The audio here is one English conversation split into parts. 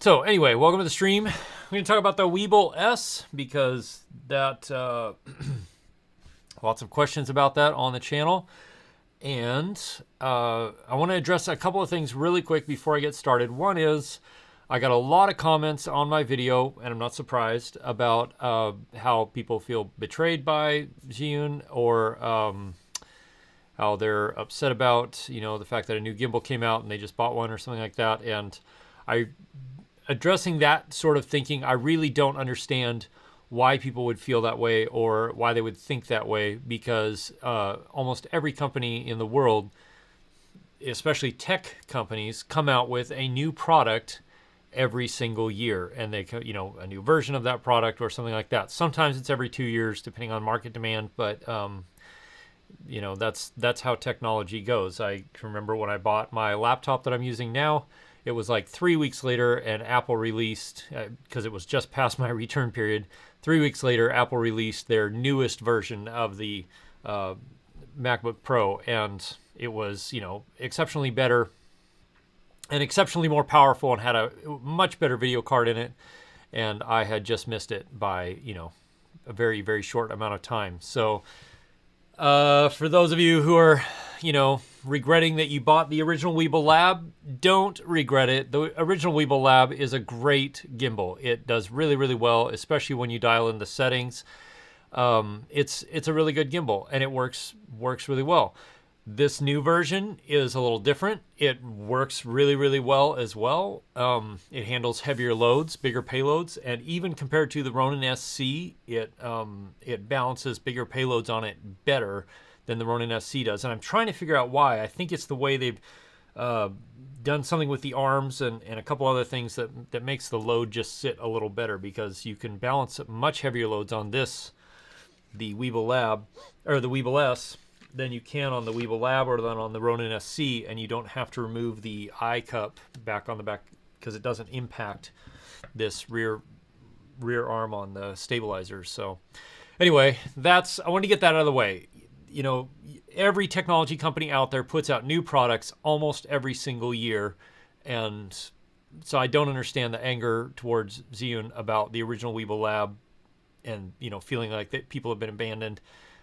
So anyway, welcome to the stream. I'm going to talk about the Weebill-S because that lots of questions about that on the channel. And I want to address a couple of things really quick before I get started. One is I got a lot of comments on my video, and I'm not surprised, about how people feel betrayed by Zhiyun, or how they're upset about, the fact that a new gimbal came out and they just bought one or something like that. And addressing that sort of thinking, I really don't understand why people would feel that way or why they would think that way, because almost every company in the world, especially tech companies, come out with a new product every single year, and they, a new version of that product or something like that. Sometimes it's every 2 years, depending on market demand, but that's how technology goes. I remember when I bought my laptop that I'm using now, it was like 3 weeks later, and Apple released, because it was just past my return period, 3 weeks later, Apple released their newest version of the MacBook Pro, and it was, exceptionally better and exceptionally more powerful and had a much better video card in it, and I had just missed it by, a very, very short amount of time. So for those of you who are, regretting that you bought the original Weebill Lab, don't regret it. The original Weebill Lab is a great gimbal. It does really, really well, especially when you dial in the settings. It's a really good gimbal, and it works really well. This new version is a little different. It works really, really well as well. It handles heavier loads, bigger payloads, and even compared to the Ronin SC, it balances bigger payloads on it better than the Ronin SC does. And I'm trying to figure out why. I think it's the way they've done something with the arms and a couple other things that makes the load just sit a little better, because you can balance much heavier loads on this, the Weebill Lab, or the Weebill-S, than you can on the Weebill Lab or then on the Ronin SC, and you don't have to remove the eye cup back on the back because it doesn't impact this rear arm on the stabilizer. So anyway, I wanted to get that out of the way. Every technology company out there puts out new products almost every single year, and so I don't understand the anger towards Zhiyun about the original Weebill Lab and feeling like that people have been abandoned,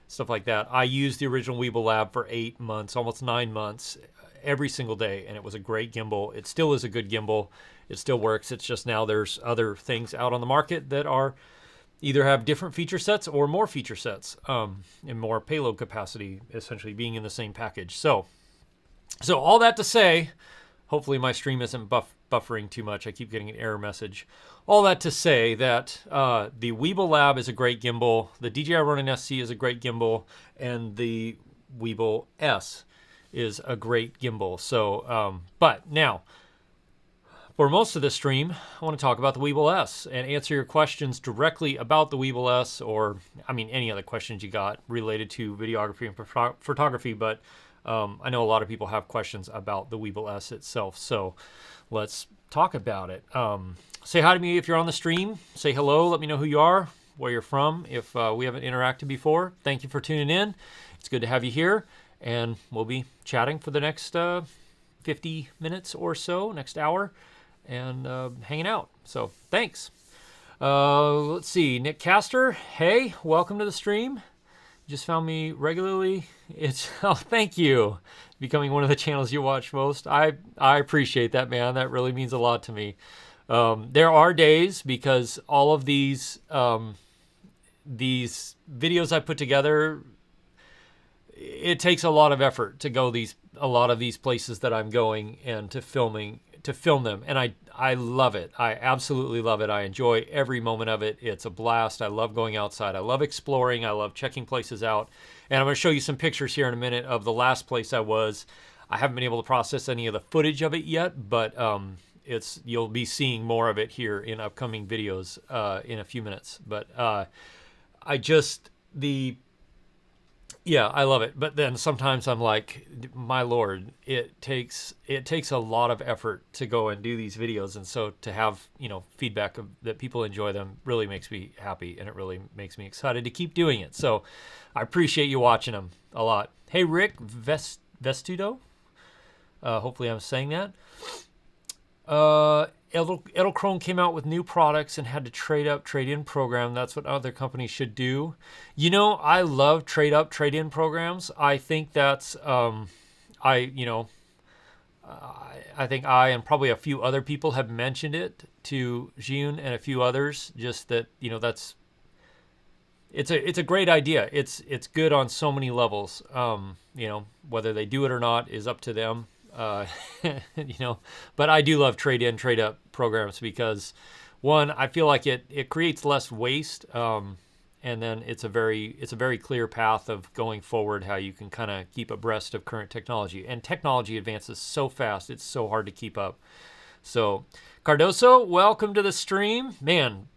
stuff like that. I used the original Weebill Lab for 8 months, almost 9 months, every single day, and it was a great gimbal. It still is a good gimbal. It still works. It's just now there's other things out on the market that are either have different feature sets or more feature sets, and more payload capacity, essentially being in the same package. So all that to say, hopefully my stream isn't buffering too much. I keep getting an error message. All that to say that the Weebill Lab is a great gimbal, the DJI Ronin SC is a great gimbal, and the Weebill-S is a great gimbal. So, but now, for most of this stream, I want to talk about the Weebill-S and answer your questions directly about the Weebill-S, or, any other questions you got related to videography and photography, but I know a lot of people have questions about the Weebill-S itself, so let's talk about it. Say hi to me if you're on the stream. Say hello. Let me know who you are, where you're from. If we haven't interacted before, thank you for tuning in. It's good to have you here, and we'll be chatting for the next 50 minutes or so, next hour, and hanging out. So thanks. Let's see. Nick Castor, hey, welcome to the stream. Just found me regularly. Thank you. Becoming one of the channels you watch most. I appreciate that, man. That really means a lot to me. There are days, because all of these videos I put together, it takes a lot of effort to go a lot of these places that I'm going and to film them, and I love it. I absolutely love it. I enjoy every moment of it. It's a blast. I love going outside. I love exploring. I love checking places out. And I'm going to show you some pictures here in a minute of the last place I was. I haven't been able to process any of the footage of it yet, but you'll be seeing more of it here in upcoming videos in a few minutes. But I love it. But then sometimes I'm like, my Lord, it takes a lot of effort to go and do these videos. And so to have, feedback that people enjoy them really makes me happy, and it really makes me excited to keep doing it. So I appreciate you watching them a lot. Hey, Rick Vestudo. Hopefully I'm saying that. Edelkrone came out with new products and had to trade up, trade in program. That's what other companies should do. You know, I love trade up, trade in programs. I think that's, I think I and probably a few other people have mentioned it to Zhiyun and a few others. Just that, you know, it's a great idea. It's good on so many levels. You know, whether they do it or not is up to them. You know, but I do love trade in, trade up programs because, one, I feel like it creates less waste, and then it's a very clear path of going forward how you can kind of keep abreast of current technology. And technology advances so fast, it's so hard to keep up. So, Cardoso, welcome to the stream, man.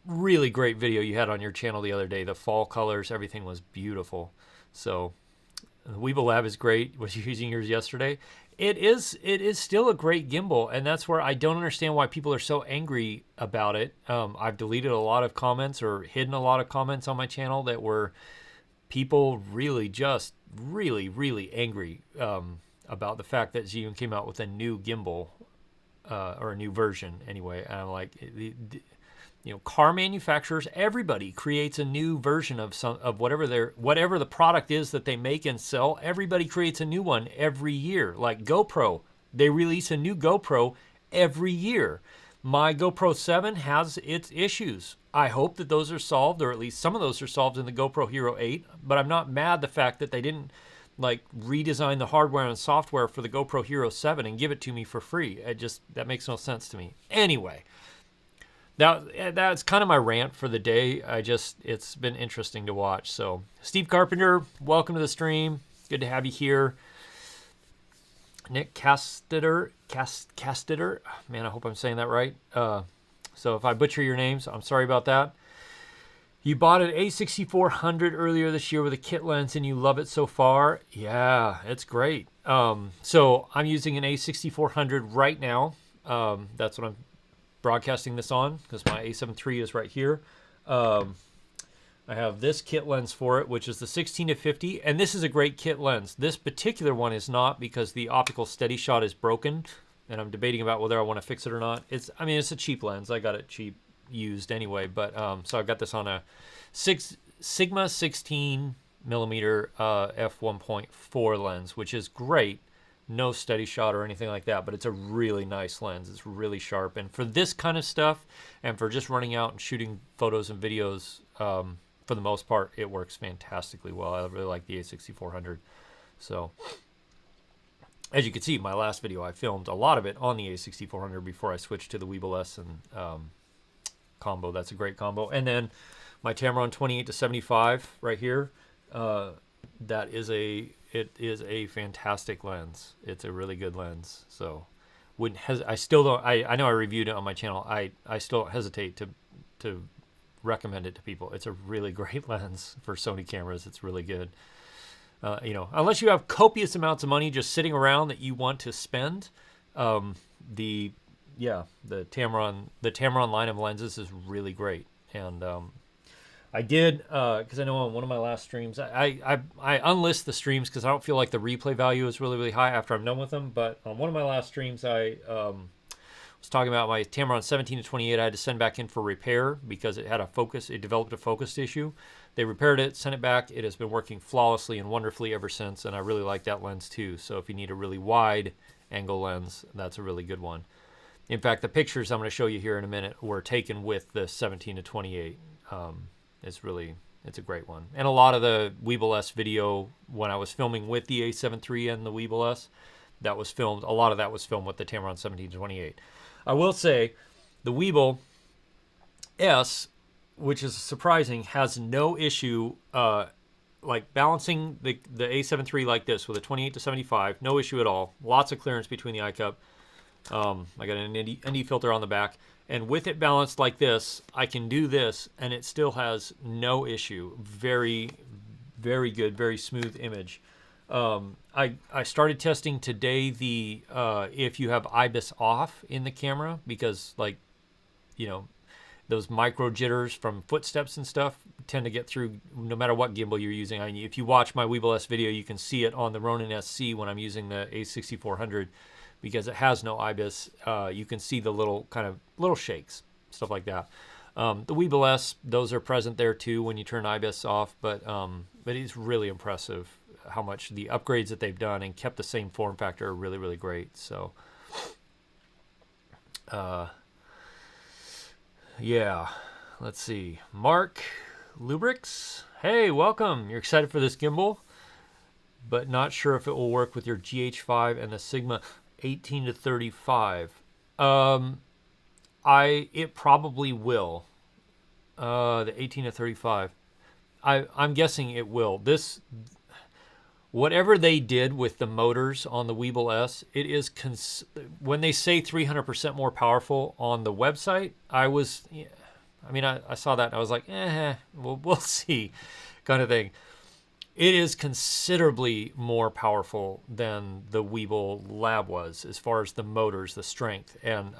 Really great video you had on your channel the other day. The fall colors, everything was beautiful. So. The Weebill Lab is great. Was you using yours yesterday? It is still a great gimbal, and that's where I don't understand why people are so angry about it. I've deleted a lot of comments or hidden a lot of comments on my channel that were people really just really angry about the fact that Zhiyun came out with a new gimbal or a new version anyway. And I'm like, you know, car manufacturers, everybody creates a new version of whatever the product is that they make and sell. Everybody creates a new one every year. Like GoPro, they release a new GoPro every year. My GoPro 7 has its issues. I hope that those are solved, or at least some of those are solved in the GoPro Hero 8. But I'm not mad the fact that they didn't like redesign the hardware and software for the GoPro Hero 7 and give it to me for free. That makes no sense to me. Anyway. That's kind of my rant for the day. It's been interesting to watch. So, Steve Carpenter, welcome to the stream. Good to have you here. Nick Castetter, man, I hope I'm saying that right. So if I butcher your names, I'm sorry about that. You bought an A6400 earlier this year with a kit lens and you love it so far. Yeah, it's great. So I'm using an A6400 right now. That's what I'm broadcasting this on because my A7 III is right here. I have this kit lens for it, which is the 16-50, and this is a great kit lens. This particular one is not because the optical steady shot is broken, and I'm debating about whether I want to fix it or not. It's a cheap lens. I got it cheap used anyway, but so I've got this on a Sigma 16 millimeter f1.4 lens, which is great. No steady shot or anything like that, but it's a really nice lens. It's really sharp. And for this kind of stuff and for just running out and shooting photos and videos, for the most part, it works fantastically well. I really like the A6400. So, as you can see, my last video, I filmed a lot of it on the A6400 before I switched to the Weebill-S and combo. That's a great combo. And then my Tamron 28-75 right here, it is a fantastic lens. It's a really good lens. So I still don't, I know I reviewed it on my channel. I still don't hesitate to recommend it to people. It's a really great lens for Sony cameras. It's really good. You know, unless you have copious amounts of money just sitting around that you want to spend, the Tamron line of lenses is really great. And I did, because I know on one of my last streams, I unlist the streams because I don't feel like the replay value is really high after I'm done with them. But on one of my last streams, I was talking about my Tamron 17-28. I had to send back in for repair because it developed a focus issue. They repaired it, sent it back. It has been working flawlessly and wonderfully ever since, and I really like that lens too. So if you need a really wide angle lens, that's a really good one. In fact, the pictures I'm going to show you here in a minute were taken with the 17-28. It's a great one. And a lot of the Weebill-S video, when I was filming with the A7 III and the Weebill-S, a lot of that was filmed with the Tamron 17-28. I will say, the Weebill-S, which is surprising, has no issue like balancing the A7 III like this with a 28-75, no issue at all. Lots of clearance between the eye cup. I got an ND filter on the back. And with it balanced like this, I can do this, and it still has no issue. Very, very good, very smooth image. I started testing today the if you have IBIS off in the camera, because, like, you know, those micro jitters from footsteps and stuff tend to get through no matter what gimbal you're using. I mean, if you watch my Weebill-S video, you can see it on the Ronin SC when I'm using the A6400, because it has no IBIS. You can see the little shakes, stuff like that. The Weebill-S, those are present there too when you turn IBIS off, but it's really impressive how much the upgrades that they've done and kept the same form factor are really, really great. So, yeah, let's see. Mark Lubrix, hey, welcome. You're excited for this gimbal, but not sure if it will work with your GH5 and the Sigma 18 to 35. It probably will. The 18 to 35. I'm guessing it will. Whatever they did with the motors on the Weebill-S, it is when they say 300% more powerful on the website, I saw that and I was like, we'll see, kind of thing. It is considerably more powerful than the Weebill Lab was as far as the motors, the strength. And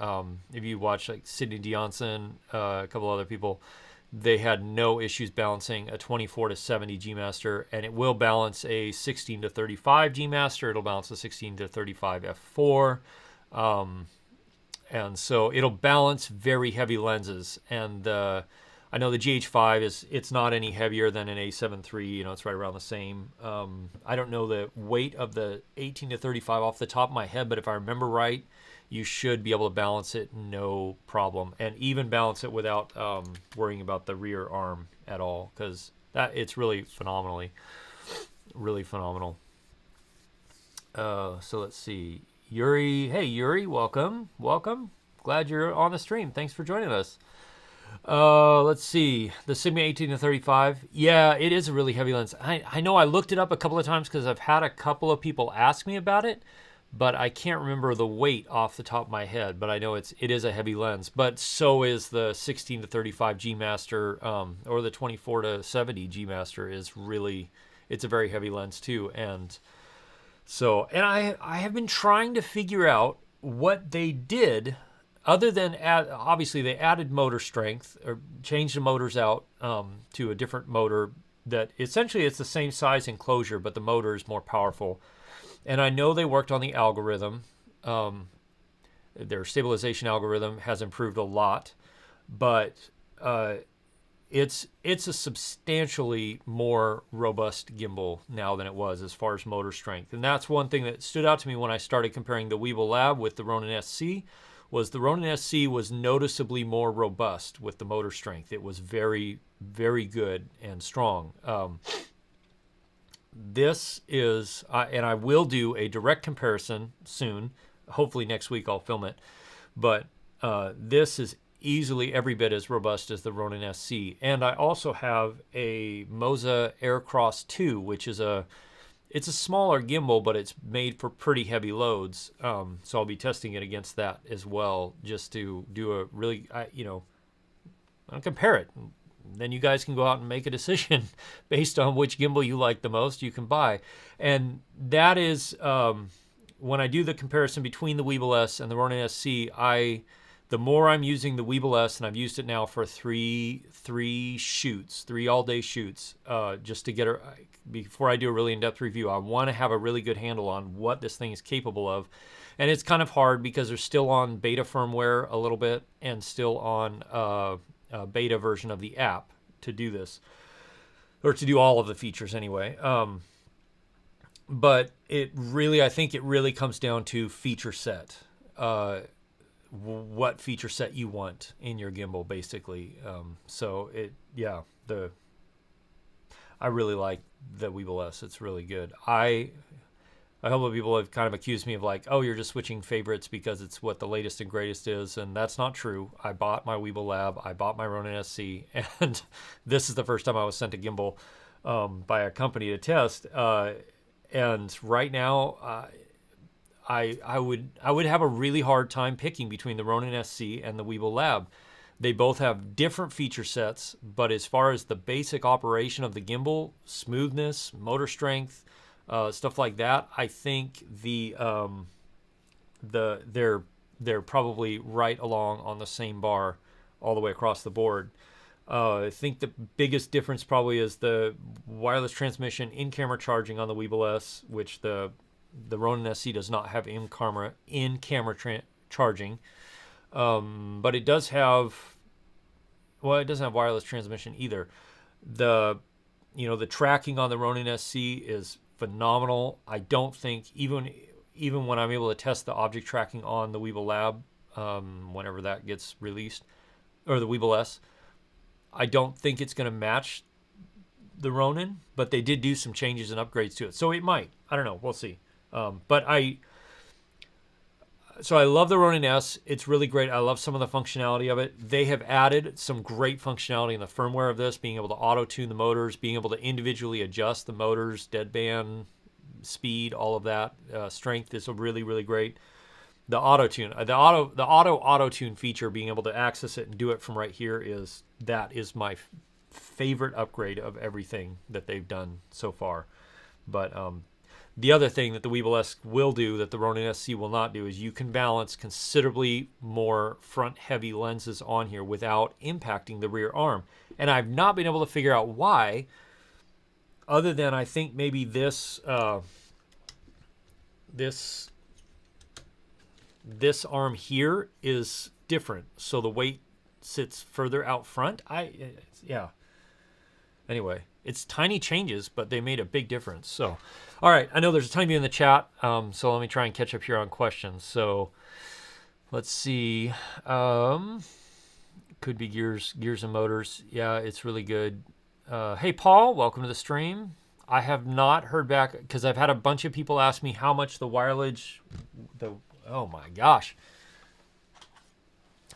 if you watch like Sidney Dionson, a couple other people, they had no issues balancing a 24 to 70 G Master, and it will balance a 16 to 35 G Master. It'll balance a 16 to 35 f4. And so it'll balance very heavy lenses. And I know the GH5 it's not any heavier than an A7 III. It's right around the same. I don't know the weight of the 18 to 35 off the top of my head, but if I remember right, you should be able to balance it no problem, and even balance it without worrying about the rear arm at all, because it's really phenomenal. So let's see. Yuri, hey Yuri, welcome. Glad you're on the stream. Thanks for joining us. Let's see. The Sigma 18 to 35. Yeah, it is a really heavy lens. I know I looked it up a couple of times because I've had a couple of people ask me about it, but I can't remember the weight off the top of my head. But I know it is a heavy lens. But so is the 16 to 35 G Master, or the 24 to 70 G Master is really, it's a very heavy lens too. And so, and I have been trying to figure out what they did. Other than obviously they added motor strength or changed the motors out to a different motor that essentially it's the same size enclosure, but the motor is more powerful. And I know they worked on the algorithm. Their stabilization algorithm has improved a lot, but it's a substantially more robust gimbal now than it was as far as motor strength. And that's one thing that stood out to me when I started comparing the Weebill Lab with the Ronin SC. Was the Ronin SC was noticeably more robust with the motor strength. It was very, very good and strong. This is, and I will do a direct comparison soon. Hopefully next week I'll film it. But this is easily every bit as robust as the Ronin SC. And I also have a Moza Aircross 2, which is it's a smaller gimbal, but it's made for pretty heavy loads. So I'll be testing it against that as well, just to do a really, I'll compare it. Then you guys can go out and make a decision based on which gimbal you like the most, you can buy. And that is, when I do the comparison between the Weebill-S and the Ronin SC, the more I'm using the Weebill-S, and I've used it now for three all-day shoots, just to get before I do a really in-depth review, I want to have a really good handle on what this thing is capable of. And it's kind of hard because they're still on beta firmware a little bit and still on a beta version of the app to do this, or to do all of the features anyway. But I think it really comes down to feature set. What feature set you want in your gimbal, basically. I really like the Weebill-S. It's really good. A couple of people have kind of accused me of like, oh, you're just switching favorites because it's what the latest and greatest is, and that's not true. I bought my Weebill Lab, I bought my Ronin SC, and this is the first time I was sent a gimbal by a company to test. And right now, I would have a really hard time picking between the Ronin SC and the Weebill Lab. They both have different feature sets, but as far as the basic operation of the gimbal, smoothness, motor strength, stuff like that, I think they're probably right along on the same bar all the way across the board. I think the biggest difference probably is the wireless transmission in-camera charging on the Weebill-S, which the The Ronin SC does not have in-camera charging, but it does have, well, it doesn't have wireless transmission either. The tracking on the Ronin SC is phenomenal. I don't think even when I'm able to test the object tracking on the Weebill Lab, whenever that gets released, or the Weebill-S, I don't think it's going to match the Ronin, but they did do some changes and upgrades to it, so it might. I don't know. We'll see. So I love the Ronin S. It's really great. I love some of the functionality of it. They have added some great functionality in the firmware of this, being able to auto-tune the motors, being able to individually adjust the motors, deadband, speed, all of that. Strength is really, really great. The auto-tune, the auto-tune feature, being able to access it and do it from right here is my favorite upgrade of everything that they've done so far. But the other thing that the Weebill-S will do that the Ronin SC will not do is you can balance considerably more front-heavy lenses on here without impacting the rear arm. And I've not been able to figure out why, other than I think maybe this arm here is different, so the weight sits further out front. Yeah. Anyway, it's tiny changes, but they made a big difference. So, all right, I know there's a ton of you in the chat, so let me try and catch up here on questions. So, let's see. Could be gears and motors. Yeah, it's really good. Hey, Paul, welcome to the stream. I have not heard back because I've had a bunch of people ask me how much the oh my gosh.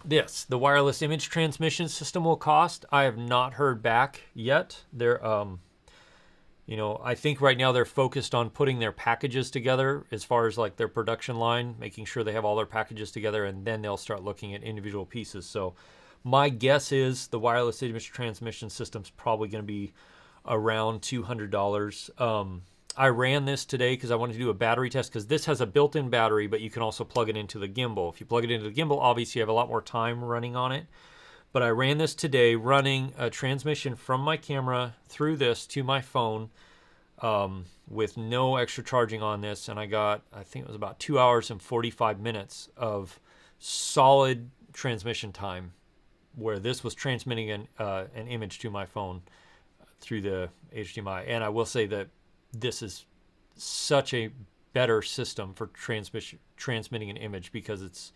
The wireless image transmission system will cost. I have not heard back yet. They're, I think right now they're focused on putting their packages together as far as like their production line, making sure they have all their packages together, and then they'll start looking at individual pieces. So my guess is the wireless image transmission system is probably going to be around $200. I ran this today because I wanted to do a battery test, because this has a built-in battery, but you can also plug it into the gimbal. If you plug it into the gimbal, obviously you have a lot more time running on it. But I ran this today running a transmission from my camera through this to my phone with no extra charging on this. And I got, I think it was about 2 hours and 45 minutes of solid transmission time where this was transmitting an image to my phone through the HDMI. And I will say that this is such a better system for transmitting an image, because it's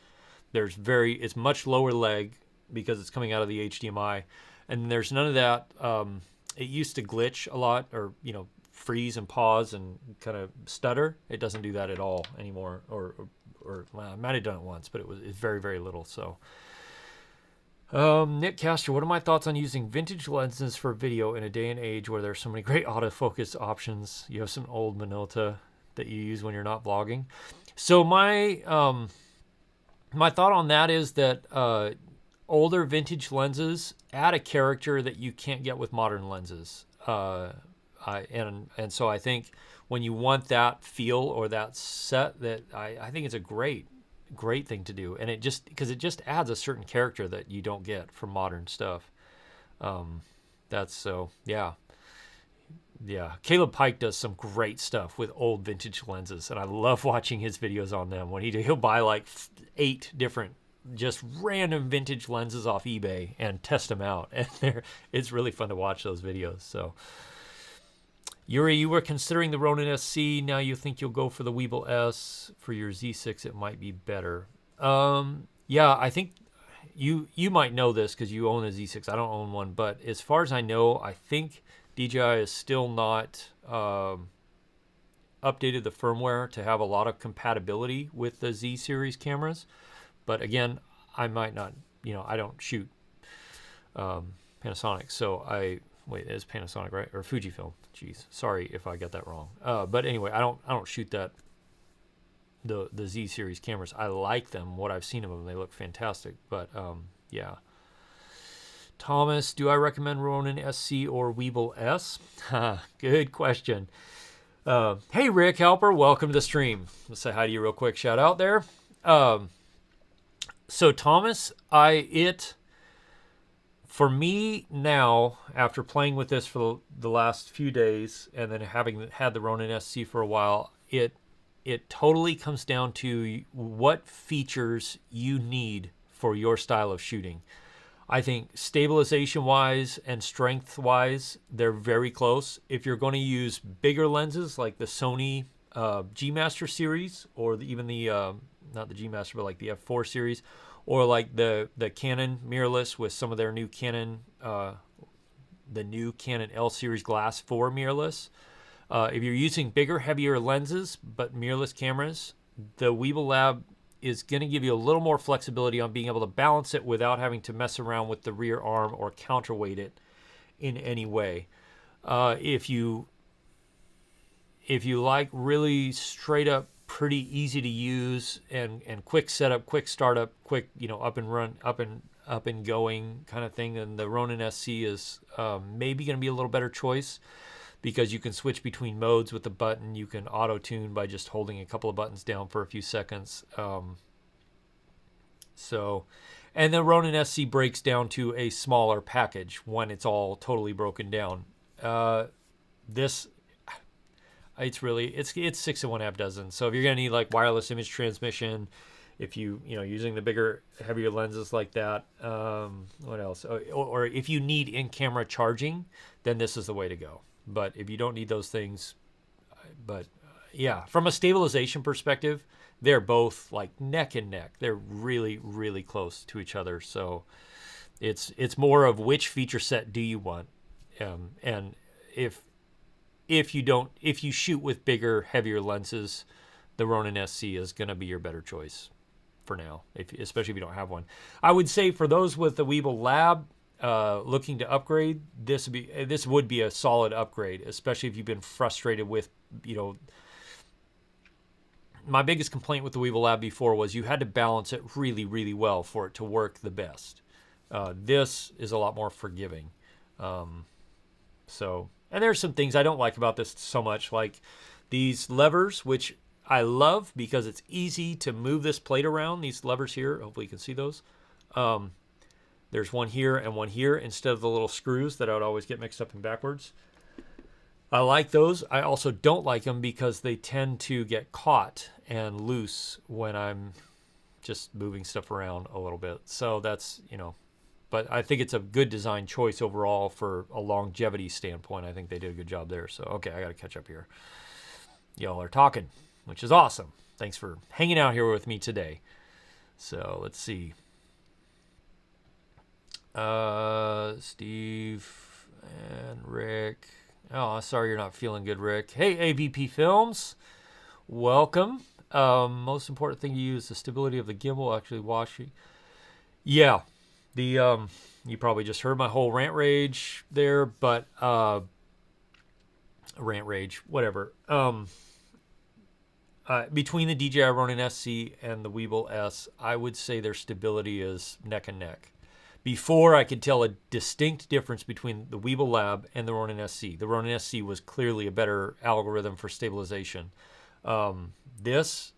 much lower leg because it's coming out of the HDMI, and there's none of that. It used to glitch a lot, or freeze and pause and kind of stutter. It doesn't do that at all anymore, or well, I might have done it once, but it's very, very little. So Nick Castor, what are my thoughts on using vintage lenses for video in a day and age where there's so many great autofocus options? You have some old Minolta that you use when you're not vlogging. So my thought on that is that older vintage lenses add a character that you can't get with modern lenses. And so I think when you want that feel or that set, that I think it's a great thing to do, and it just adds a certain character that you don't get from modern stuff. Caleb Pike does some great stuff with old vintage lenses, and I love watching his videos on them. When he'll buy like 8 different just random vintage lenses off eBay and test them out, and it's really fun to watch those videos. So Yuri, you were considering the Ronin SC. Now you think you'll go for the Weebill-S. For your Z6, it might be better. Yeah, I think you might know this because you own a Z6. I don't own one, but as far as I know, I think DJI is still not updated the firmware to have a lot of compatibility with the Z series cameras. But again, I might not. I don't shoot Panasonic, so wait, it is Panasonic, right? Or Fujifilm. Jeez, sorry if I got that wrong. But anyway, I don't shoot the Z series cameras. I like them. What I've seen of them, they look fantastic. But yeah. Thomas, do I recommend Ronin SC or Weebill-S? Good question. Hey, Rick Halper, welcome to the stream. Let's say hi to you real quick. Shout out there. So Thomas, for me now, after playing with this for the last few days and then having had the Ronin SC for a while, it totally comes down to what features you need for your style of shooting. I think stabilization-wise and strength-wise, they're very close. If you're going to use bigger lenses like the Sony G Master series, or even the not the G Master, but like the F4 series, or like the Canon mirrorless with some of their new Canon, the new Canon L series glass 4 mirrorless. If you're using bigger, heavier lenses but mirrorless cameras, the Weebill Lab is going to give you a little more flexibility on being able to balance it without having to mess around with the rear arm or counterweight it in any way. If you like really straight up, pretty easy to use and quick setup, quick startup, quick up and run, up and going kind of thing, then the Ronin SC is maybe going to be a little better choice, because you can switch between modes with the button. You can auto tune by just holding a couple of buttons down for a few seconds. And the Ronin SC breaks down to a smaller package when it's all totally broken down. It's 6 and 1/2 dozen. So if you're gonna need like wireless image transmission, if using the bigger, heavier lenses like that, what else? Or if you need in-camera charging, then this is the way to go. But if you don't need those things, yeah, from a stabilization perspective, they're both like neck and neck. They're really, really close to each other. So it's more of which feature set do you want, and if you shoot with bigger, heavier lenses, the Ronin SC is going to be your better choice for now, especially if you don't have one. I would say for those with the Weebill Lab, looking to upgrade, this would be a solid upgrade, especially if you've been frustrated with, my biggest complaint with the Weebill Lab before was you had to balance it really, really well for it to work the best. This is a lot more forgiving. And there's some things I don't like about this so much, like these levers, which I love because it's easy to move this plate around. These levers here, hopefully you can see those. There's one here and one here instead of the little screws that I would always get mixed up in backwards. I like those. I also don't like them because they tend to get caught and loose when I'm just moving stuff around a little bit. So that's, but I think it's a good design choice overall for a longevity standpoint. I think they did a good job there. So, okay, I got to catch up here. Y'all are talking, which is awesome. Thanks for hanging out here with me today. So let's see. Steve and Rick. Oh, sorry you're not feeling good, Rick. Hey, AVP Films. Welcome. Most important thing to use the stability of the gimbal, actually washing. Yeah. You probably just heard my whole rant rage there, but rant rage, whatever. Between the DJI Ronin SC and the Weebill-S, I would say their stability is neck and neck. Before, I could tell a distinct difference between the Weebill Lab and the Ronin SC. The Ronin SC was clearly a better algorithm for stabilization. This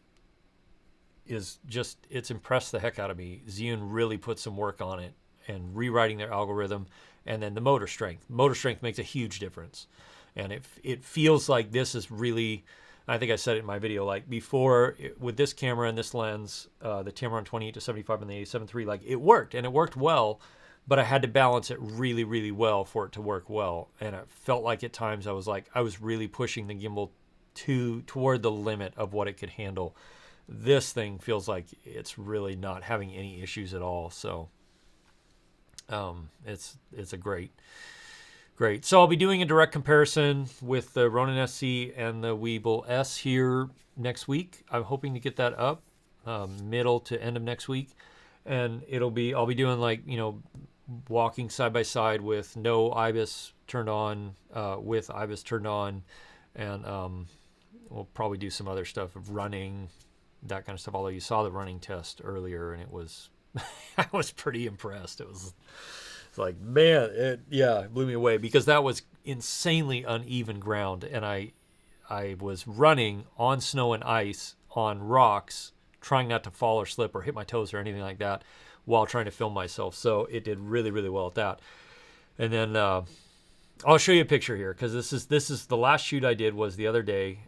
is just, it's impressed the heck out of me. Zhiyun really put some work on it and rewriting their algorithm, and then the motor strength. Motor strength makes a huge difference. And it feels like this is really, I think I said it in my video, like before with this camera and this lens, the Tamron 28-75 and the A7 III, like it worked and it worked well, but I had to balance it really, really well for it to work well. And it felt like at times I was really pushing the gimbal toward the limit of what it could handle. This thing feels like it's really not having any issues at all. So it's a great. So I'll be doing a direct comparison with the Ronin SC and the Weebill-S here next week. I'm hoping to get that up middle to end of next week, and I'll be doing like walking side by side with no IBIS turned on, with IBIS turned on, and we'll probably do some other stuff of running, that kind of stuff. Although you saw the running test earlier, and it was I was pretty impressed. It's like, man, it blew me away because that was insanely uneven ground, and I was running on snow and ice on rocks, trying not to fall or slip or hit my toes or anything like that while trying to film myself. So it did really, really well at that. And then I'll show you a picture here because this is the last shoot I did was the other day.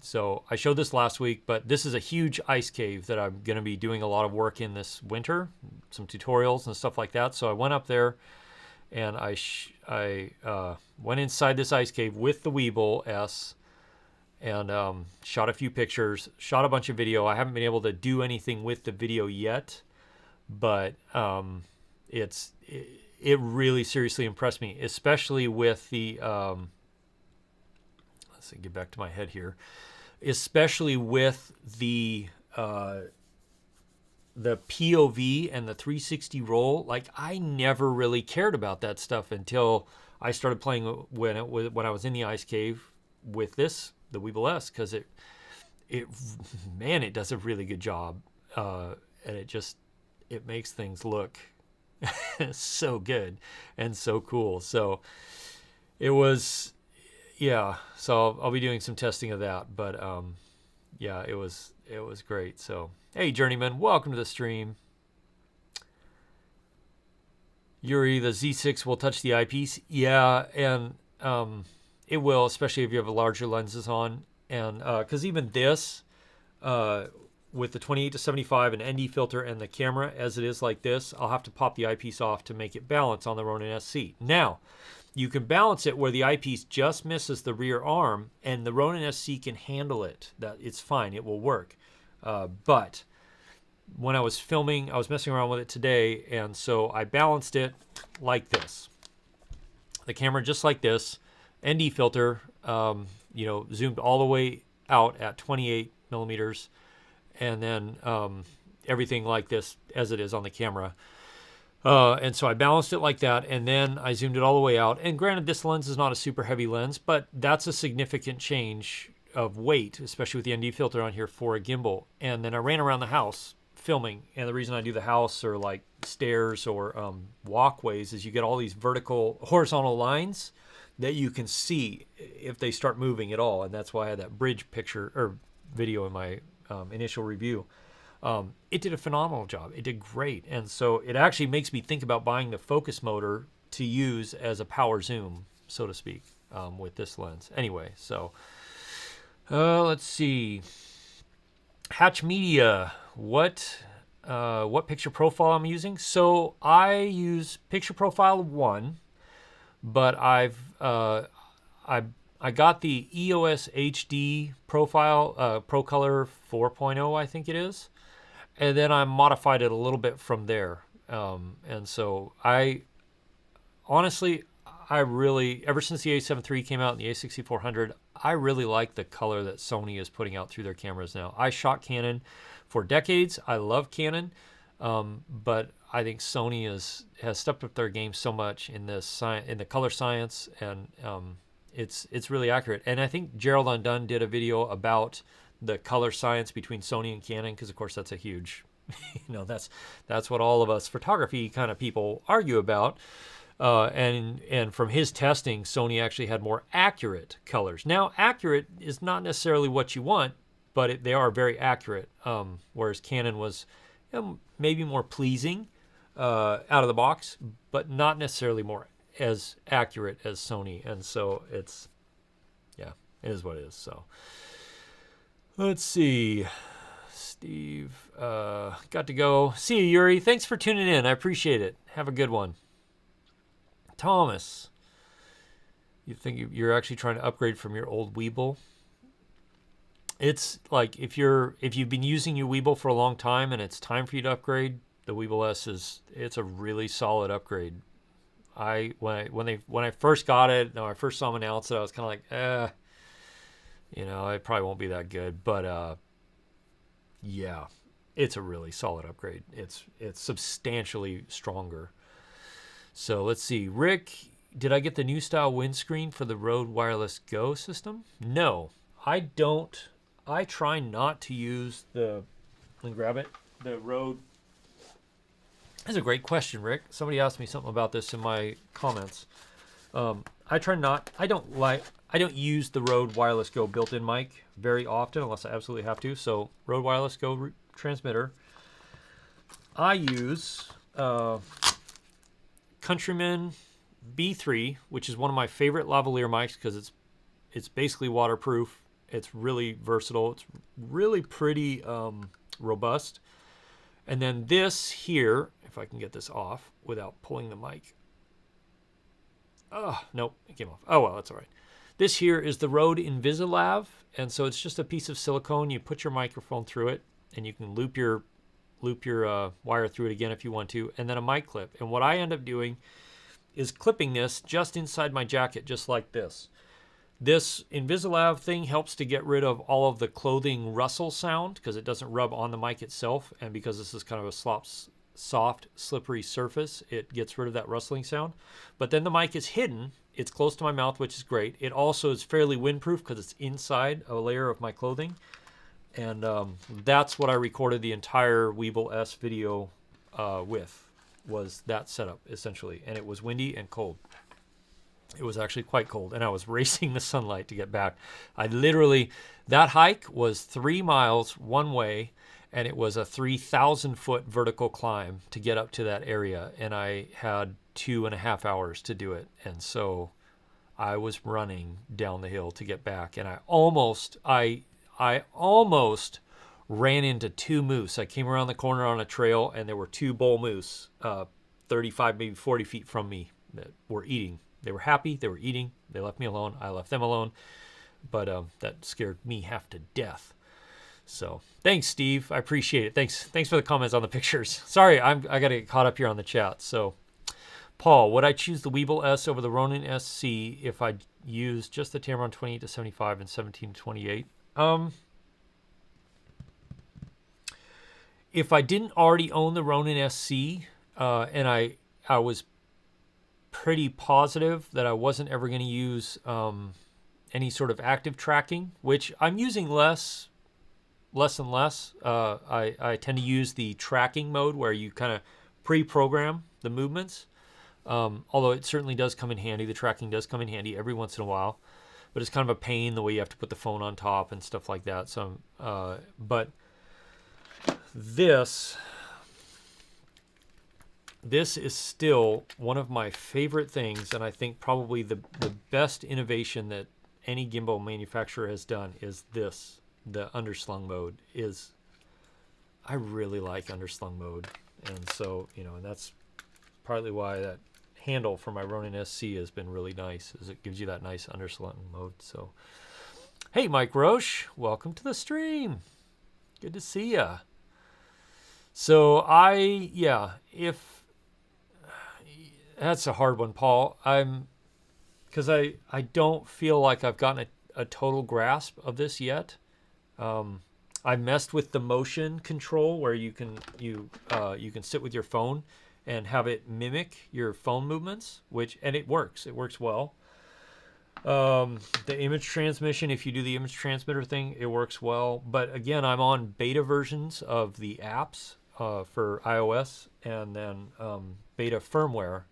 So I showed this last week, but this is a huge ice cave that I'm going to be doing a lot of work in this winter, some tutorials and stuff like that. So I went up there and I went inside this ice cave with the Weebill-S and shot a few pictures, shot a bunch of video. I haven't been able to do anything with the video yet, but it really seriously impressed me, especially with the let's see, get back to my head here, especially with the POV and the 360 roll. Like, I never really cared about that stuff until I started playing when I was in the ice cave with the Weebill-S, because it does a really good job, and it makes things look so good and so cool. So it was, yeah. So I'll be doing some testing of that, but yeah, it was great. So hey, Journeyman, welcome to the stream. Yuri, the Z6 will touch the eyepiece. Yeah, and it will, especially if you have larger lenses on, and because even this, with the 28-75 and ND filter and the camera as it is like this, I'll have to pop the eyepiece off to make it balance on the Ronin SC. Now, you can balance it where the eyepiece just misses the rear arm, and the Ronin SC can handle it. That it's fine, it will work. But when I was filming, I was messing around with it today, and so I balanced it like this. The camera just like this, ND filter, zoomed all the way out at 28 millimeters, and then everything like this as it is on the camera. And so I balanced it like that, and then I zoomed it all the way out. And granted, this lens is not a super heavy lens, but that's a significant change of weight, especially with the ND filter on here for a gimbal. And then I ran around the house filming, and the reason I do the house or like stairs or walkways is you get all these horizontal lines that you can see if they start moving at all, and that's why I had that bridge picture or video in my initial review. It did a phenomenal job. It did great, and so it actually makes me think about buying the focus motor to use as a power zoom, so to speak, with this lens. Anyway, so let's see. Hatch Media, what picture profile I'm using? So I use picture profile 1, but I got the EOS HD profile, Pro Color 4.0, I think it is, and then I modified it a little bit from there. And so I honestly, ever since the A7 III came out and the A6400, I really like the color that Sony is putting out through their cameras now. I shot Canon for decades. I love Canon, but I think Sony has stepped up their game so much in the color science, and it's really accurate. And I think Gerald Undone did a video about the color science between Sony and Canon, because of course that's a huge, that's what all of us photography kind of people argue about. And from his testing, Sony actually had more accurate colors. Now, accurate is not necessarily what you want, but they are very accurate. Whereas Canon was maybe more pleasing out of the box, but not necessarily more as accurate as Sony. And so it is what it is. So let's see. Steve, got to go. See you, Yuri. Thanks for tuning in. I appreciate it. Have a good one. Thomas, you think you're actually trying to upgrade from your old Weebill? It's like if you've been using your Weebill for a long time and it's time for you to upgrade, the Weebill-S it's a really solid upgrade. When I first got it, I first saw them announce it, I was kind of like, it probably won't be that good, but yeah, it's a really solid upgrade. It's substantially stronger. So let's see. Rick, did I get the new style windscreen for the Rode Wireless Go system? No, I don't. I try not to use the Rode. That's a great question, Rick. Somebody asked me something about this in my comments. I don't use the Rode Wireless Go built-in mic very often unless I absolutely have to. So Rode Wireless Go transmitter. I use Countryman B3, which is one of my favorite lavalier mics because it's basically waterproof. It's really versatile. It's really pretty robust. And then this here, if I can get this off without pulling the mic. Oh, nope, it came off. Oh, well, that's all right. This here is the Rode Invisilab, and so it's just a piece of silicone. You put your microphone through it, and you can loop your wire through it again if you want to, and then a mic clip. And what I end up doing is clipping this just inside my jacket, just like this. This Invisilab thing helps to get rid of all of the clothing rustle sound because it doesn't rub on the mic itself, and because this is kind of a soft, slippery surface, it gets rid of that rustling sound. But then the mic is hidden. It's close to my mouth, which is great. It also is fairly windproof because it's inside a layer of my clothing. And that's what I recorded the entire Weebill-S video with, was that setup, essentially. And it was windy and cold. It was actually quite cold, and I was racing the sunlight to get back. That hike was 3 miles one way, and it was a 3,000-foot vertical climb to get up to that area, and I had 2.5 hours to do it. And so I was running down the hill to get back, and I almost ran into 2 moose. I came around the corner on a trail, and there were 2 bull moose 35, maybe 40 feet from me that were eating. They were happy. They were eating. They left me alone. I left them alone. But that scared me half to death. So thanks, Steve. I appreciate it. Thanks for the comments on the pictures. Sorry, I got to get caught up here on the chat. So, Paul, would I choose the Weebill-S over the Ronin SC if I used just the Tamron 28 to 75 and 17 to 28? If I didn't already own the Ronin SC, and I was pretty positive that I wasn't ever going to use any sort of active tracking, which I'm using less and less. I tend to use the tracking mode where you kind of pre-program the movements, although it certainly does come in handy. The tracking does come in handy every once in a while, but it's kind of a pain the way you have to put the phone on top and stuff like that. So, but this is still one of my favorite things, and I think probably the best innovation that any gimbal manufacturer has done is this. The underslung mode is, I really like underslung mode, and so, and that's partly why that handle for my Ronin SC has been really nice, is it gives you that nice underslung mode. So, hey, Mike Roche, welcome to the stream. Good to see ya. So that's a hard one, Paul. Because I don't feel like I've gotten a total grasp of this yet. I messed with the motion control where you can sit with your phone and have it mimic your phone movements, and it works. It works well. The image transmission, if you do the image transmitter thing, it works well. But again, I'm on beta versions of the apps for iOS, and then beta firmware.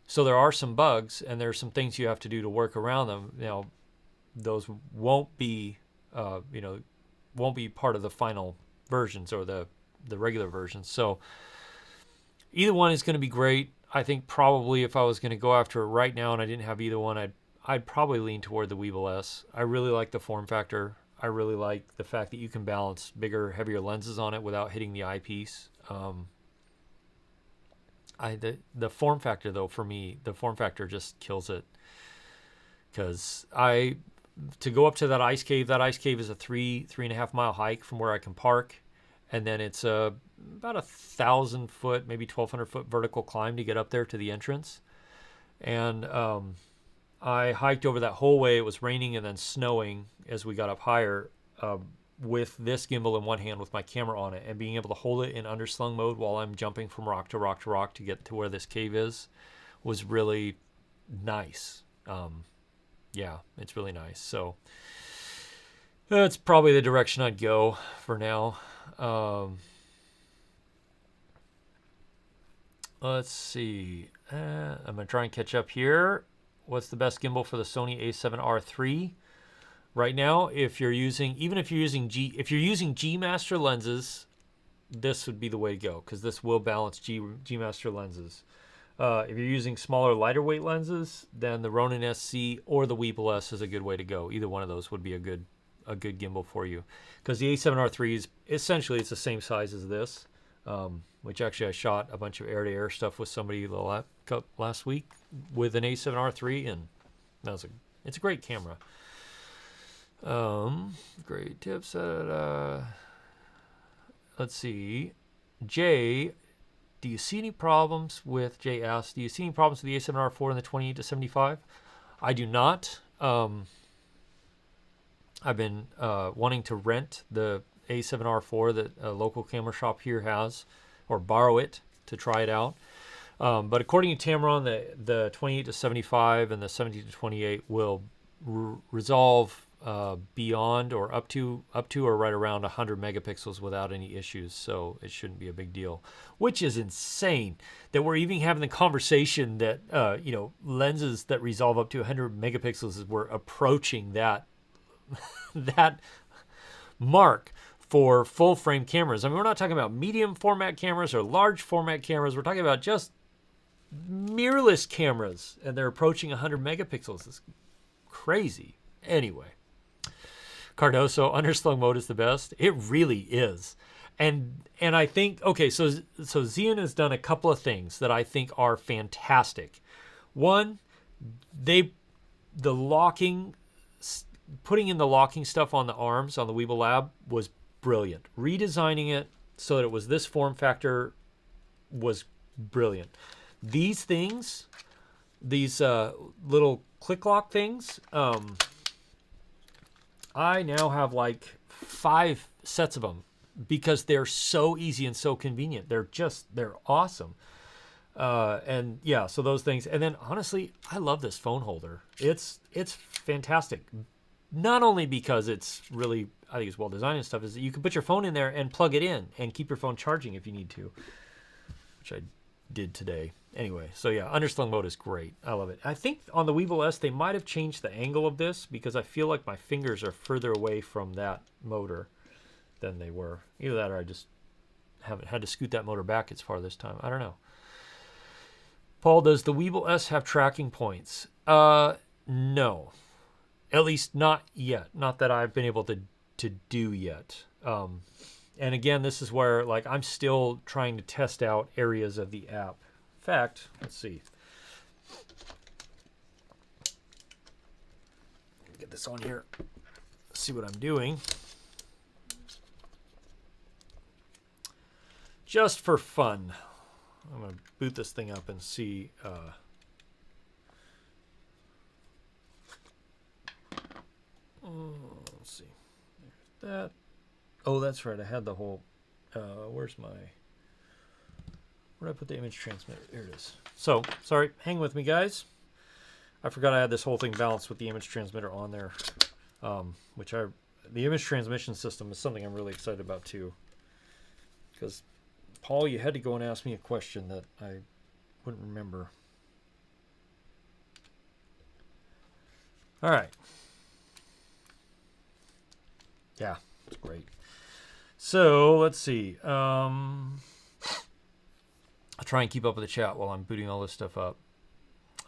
So there are some bugs, and there's some things you have to do to work around them. Those won't be part of the final versions or the regular versions. So either one is going to be great. I think probably if I was going to go after it right now and I didn't have either one, I'd probably lean toward the Weebill-S. I really like the form factor. I really like the fact that you can balance bigger, heavier lenses on it without hitting the eyepiece. The form factor, though, for me, the form factor just kills it. Because to go up to that ice cave is a 3.5 mile hike from where I can park. And then it's about 1,000 foot, maybe 1,200 foot vertical climb to get up there to the entrance. And I hiked over that whole way. It was raining and then snowing as we got up higher, with this gimbal in one hand with my camera on it, and being able to hold it in underslung mode while I'm jumping from rock to rock to rock to get to where this cave is was really nice. Yeah, it's really nice. So that's probably the direction I'd go for now. Let's see. I'm going to try and catch up here. What's the best gimbal for the Sony a7R III? Right now, if you're using G Master lenses, this would be the way to go, because this will balance G Master lenses. If you're using smaller, lighter weight lenses, then the Ronin SC or the Weebill-S is a good way to go. Either one of those would be a good a good gimbal for you, because the A7R3 is essentially it's the same size as this, which actually I shot a bunch of air-to-air stuff with somebody last week with an A7R3, and it's a great camera. Great tips. Let's see. Jay, do you see any problems with, Jay asks, do you see any problems with the A7R4 and the 28-75? I do not. I've been wanting to rent the A7R4 that a local camera shop here has, or borrow it to try it out. But according to Tamron, the 28-75 and the 17-28 will resolve beyond or up to or right around 100 megapixels without any issues, so it shouldn't be a big deal. Which is insane that we're even having the conversation that lenses that resolve up to 100 megapixels we're approaching that that mark for full frame cameras. I mean, we're not talking about medium format cameras or large format cameras. We're talking about just mirrorless cameras, and they're approaching 100 megapixels. It's crazy. Anyway, Cardoso, underslung mode is the best. It really is. And I think, okay, so Zhiyun has done a couple of things that I think are fantastic. One, putting in the locking stuff on the arms on the Weebill Lab was brilliant. Redesigning it so that it was this form factor was brilliant. These things, these little click lock things, I now have like 5 sets of them because they're so easy and so convenient. They're awesome. And yeah, so those things. And then honestly, I love this phone holder. It's fantastic. Not only because it's really, I think it's well designed and stuff, is that you can put your phone in there and plug it in and keep your phone charging if you need to, which I did today. Anyway, so yeah, underslung mode is great. I love it. I think on the Weebill-S, they might have changed the angle of this because I feel like my fingers are further away from that motor than they were. Either that or I just haven't had to scoot that motor back as far this time. I don't know. Paul, does the Weebill-S have tracking points? No. At least not yet. Not that I've been able to do yet. And again, this is where like I'm still trying to test out areas of the app. In fact, let's see. Get this on here. See what I'm doing. Just for fun, I'm going to boot this thing up and see. Let's see. There's that. Oh, that's right. I had the whole. Where's my? Where did I put the image transmitter? Here it is. So, sorry. Hang with me, guys. I forgot I had this whole thing balanced with the image transmitter on there. The image transmission system is something I'm really excited about too. Because, Paul, you had to go and ask me a question that I wouldn't remember. All right. Yeah, it's great. So, let's see. I'll try and keep up with the chat while I'm booting all this stuff up.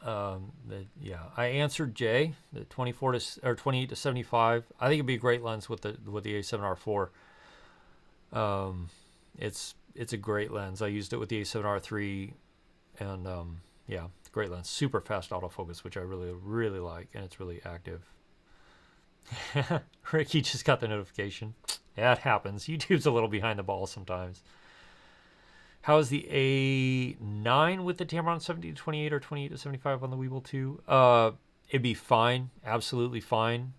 Yeah, I answered Jay, the 28 to 75. I think it'd be a great lens with the A7R4. It's a great lens. I used it with the A7R3, and yeah, great lens. Super fast autofocus, which I really like, and it's really active. Ricky just got the notification. Yeah, it happens. YouTube's a little behind the ball sometimes. How is the A9 with the Tamron 70 to 28 or 28 to 75 on the Weebill 2? It'd be fine, absolutely fine.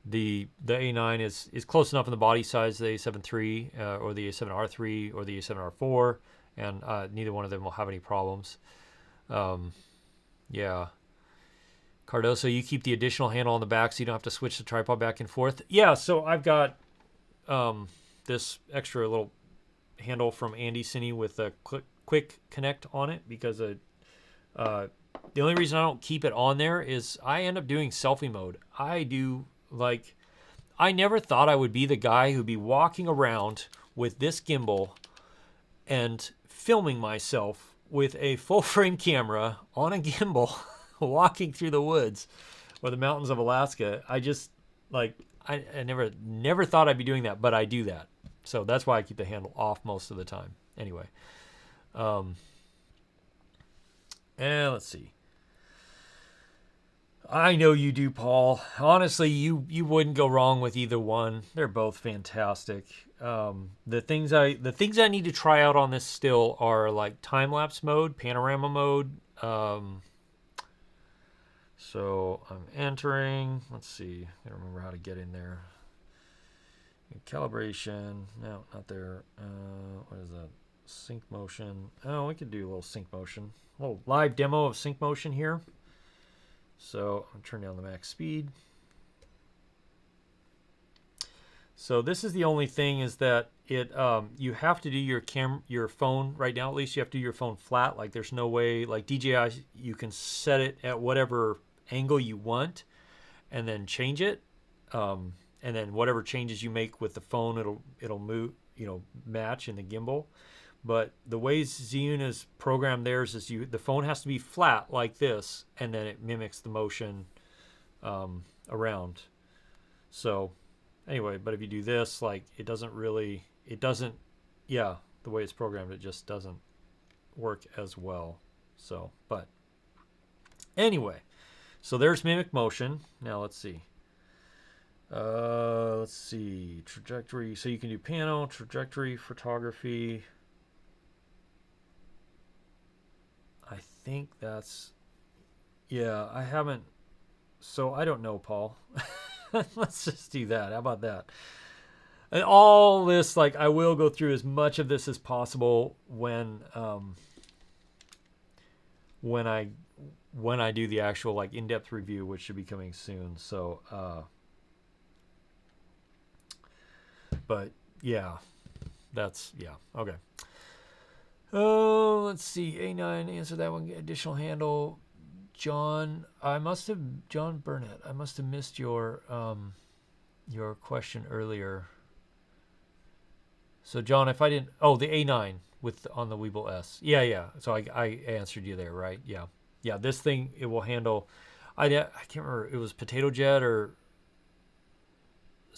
The A9 is close enough in the body size to the A7 III or the A7R3 or the A7R4, and neither one of them will have any problems. Yeah. Cardoso, you keep the additional handle on the back so you don't have to switch the tripod back and forth. Yeah, so I've got this extra little handle from Andy Cine with a quick connect on it because the only reason I don't keep it on there is I end up doing selfie mode. I never thought I would be the guy who'd be walking around with this gimbal and filming myself with a full frame camera on a gimbal walking through the woods or the mountains of Alaska. I never thought I'd be doing that, but I do that. So that's why I keep the handle off most of the time. Anyway. And let's see. I know you do, Paul. Honestly, you wouldn't go wrong with either one. They're both fantastic. The things I need to try out on this still are like time lapse mode, panorama mode. So I'm entering. Let's see. I don't remember how to get in there. Calibration. No, not there. What is that? Sync motion. Oh, we could do a little sync motion. A little live demo of sync motion here. So I'm turning down the max speed. So this is the only thing is that it you have to do your phone right now. At least you have to do your phone flat. Like there's no way like DJI you can set it at whatever angle you want, and then change it. And then whatever changes you make with the phone, it'll move, match in the gimbal. But the way Zhiyun is programmed theirs is the phone has to be flat like this, and then it mimics the motion around. So anyway, but if you do this, like the way it's programmed, it just doesn't work as well. So, but anyway, so there's mimic motion. Now let's see. Trajectory. So you can do pano, trajectory, photography. I think that's, I haven't, so I don't know, Paul. Let's just do that. How about that? And all this, like, I will go through as much of this as possible when I do the actual, like, in-depth review, which should be coming soon. So, but yeah, okay. Oh, let's see. A9, answer that one. Additional handle. John Burnett. I must have missed your question earlier. So John, if I didn't, the A9 on the Weebill-S. Yeah. So I answered you there, right? Yeah. This thing, it will handle. I can't remember. It was Potato Jet or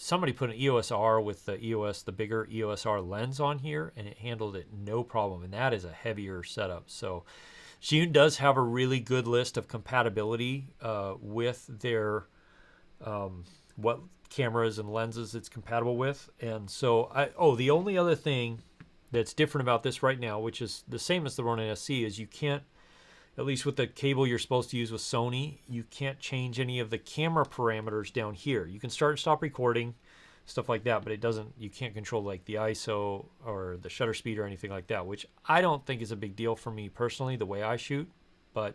somebody put an EOS R with the bigger EOS R lens on here, and it handled it no problem. And that is a heavier setup. So Zhiyun does have a really good list of compatibility with their what cameras and lenses it's compatible with. And so the only other thing that's different about this right now, which is the same as the Ronin SC, is you can't, at least with the cable you're supposed to use with Sony, you can't change any of the camera parameters down here. You can start and stop recording, stuff like that, but you can't control like the ISO or the shutter speed or anything like that, which I don't think is a big deal for me personally, the way I shoot, but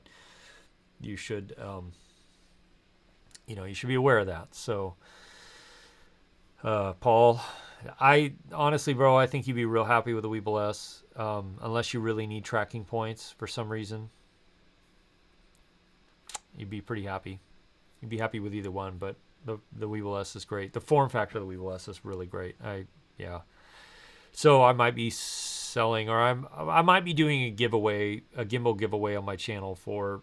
you should, you should be aware of that. So, Paul, honestly, bro, I think you'd be real happy with the Weebill-S, unless you really need tracking points for some reason. You'd be pretty happy. You'd be happy with either one, but the Weebill-S is great. The form factor of the Weebill-S is really great. So I might be selling, or I might be doing a gimbal giveaway on my channel for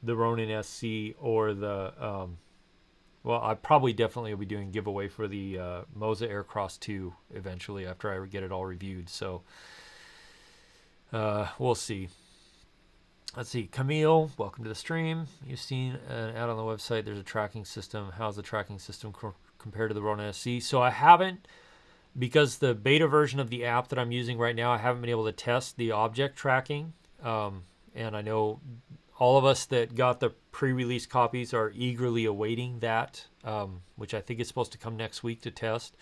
the Ronin SC or the I probably definitely will be doing a giveaway for the Moza Aircross 2 eventually after I get it all reviewed. So we'll see. Let's see. Camille, welcome to the stream. You've seen an ad on the website. There's a tracking system. How's the tracking system compared to the Ronin SC? So I haven't, because the beta version of the app that I'm using right now, I haven't been able to test the object tracking. And I know all of us that got the pre-release copies are eagerly awaiting that, which I think is supposed to come next week to test.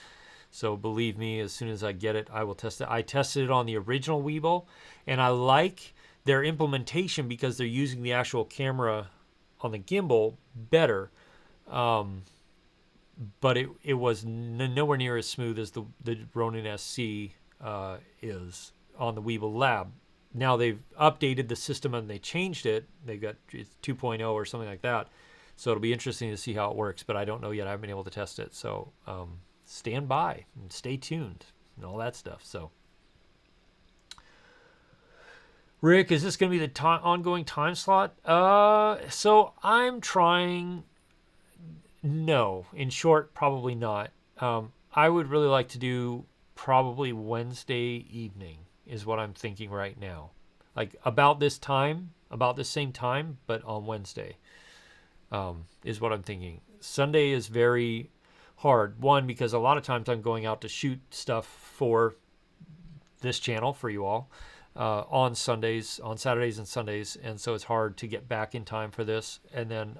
So believe me, as soon as I get it, I will test it. I tested it on the original Weebill, and I like their implementation because they're using the actual camera on the gimbal better. But it was nowhere near as smooth as the Ronin SC is on the Weebill Lab. Now they've updated the system and they changed it. They've got 2.0 or something like that. So it'll be interesting to see how it works, but I don't know yet. I haven't been able to test it. So stand by and stay tuned and all that stuff. So Rick, is this going to be the ongoing time slot? So I'm trying No, in short, probably not. I would really like to do probably Wednesday evening is what I'm thinking right now. Like about this time, about the same time, but on Wednesday is what I'm thinking. Sunday is very hard. One, because a lot of times I'm going out to shoot stuff for this channel for you all on Sundays, on Saturdays and Sundays, and so it's hard to get back in time for this. And then,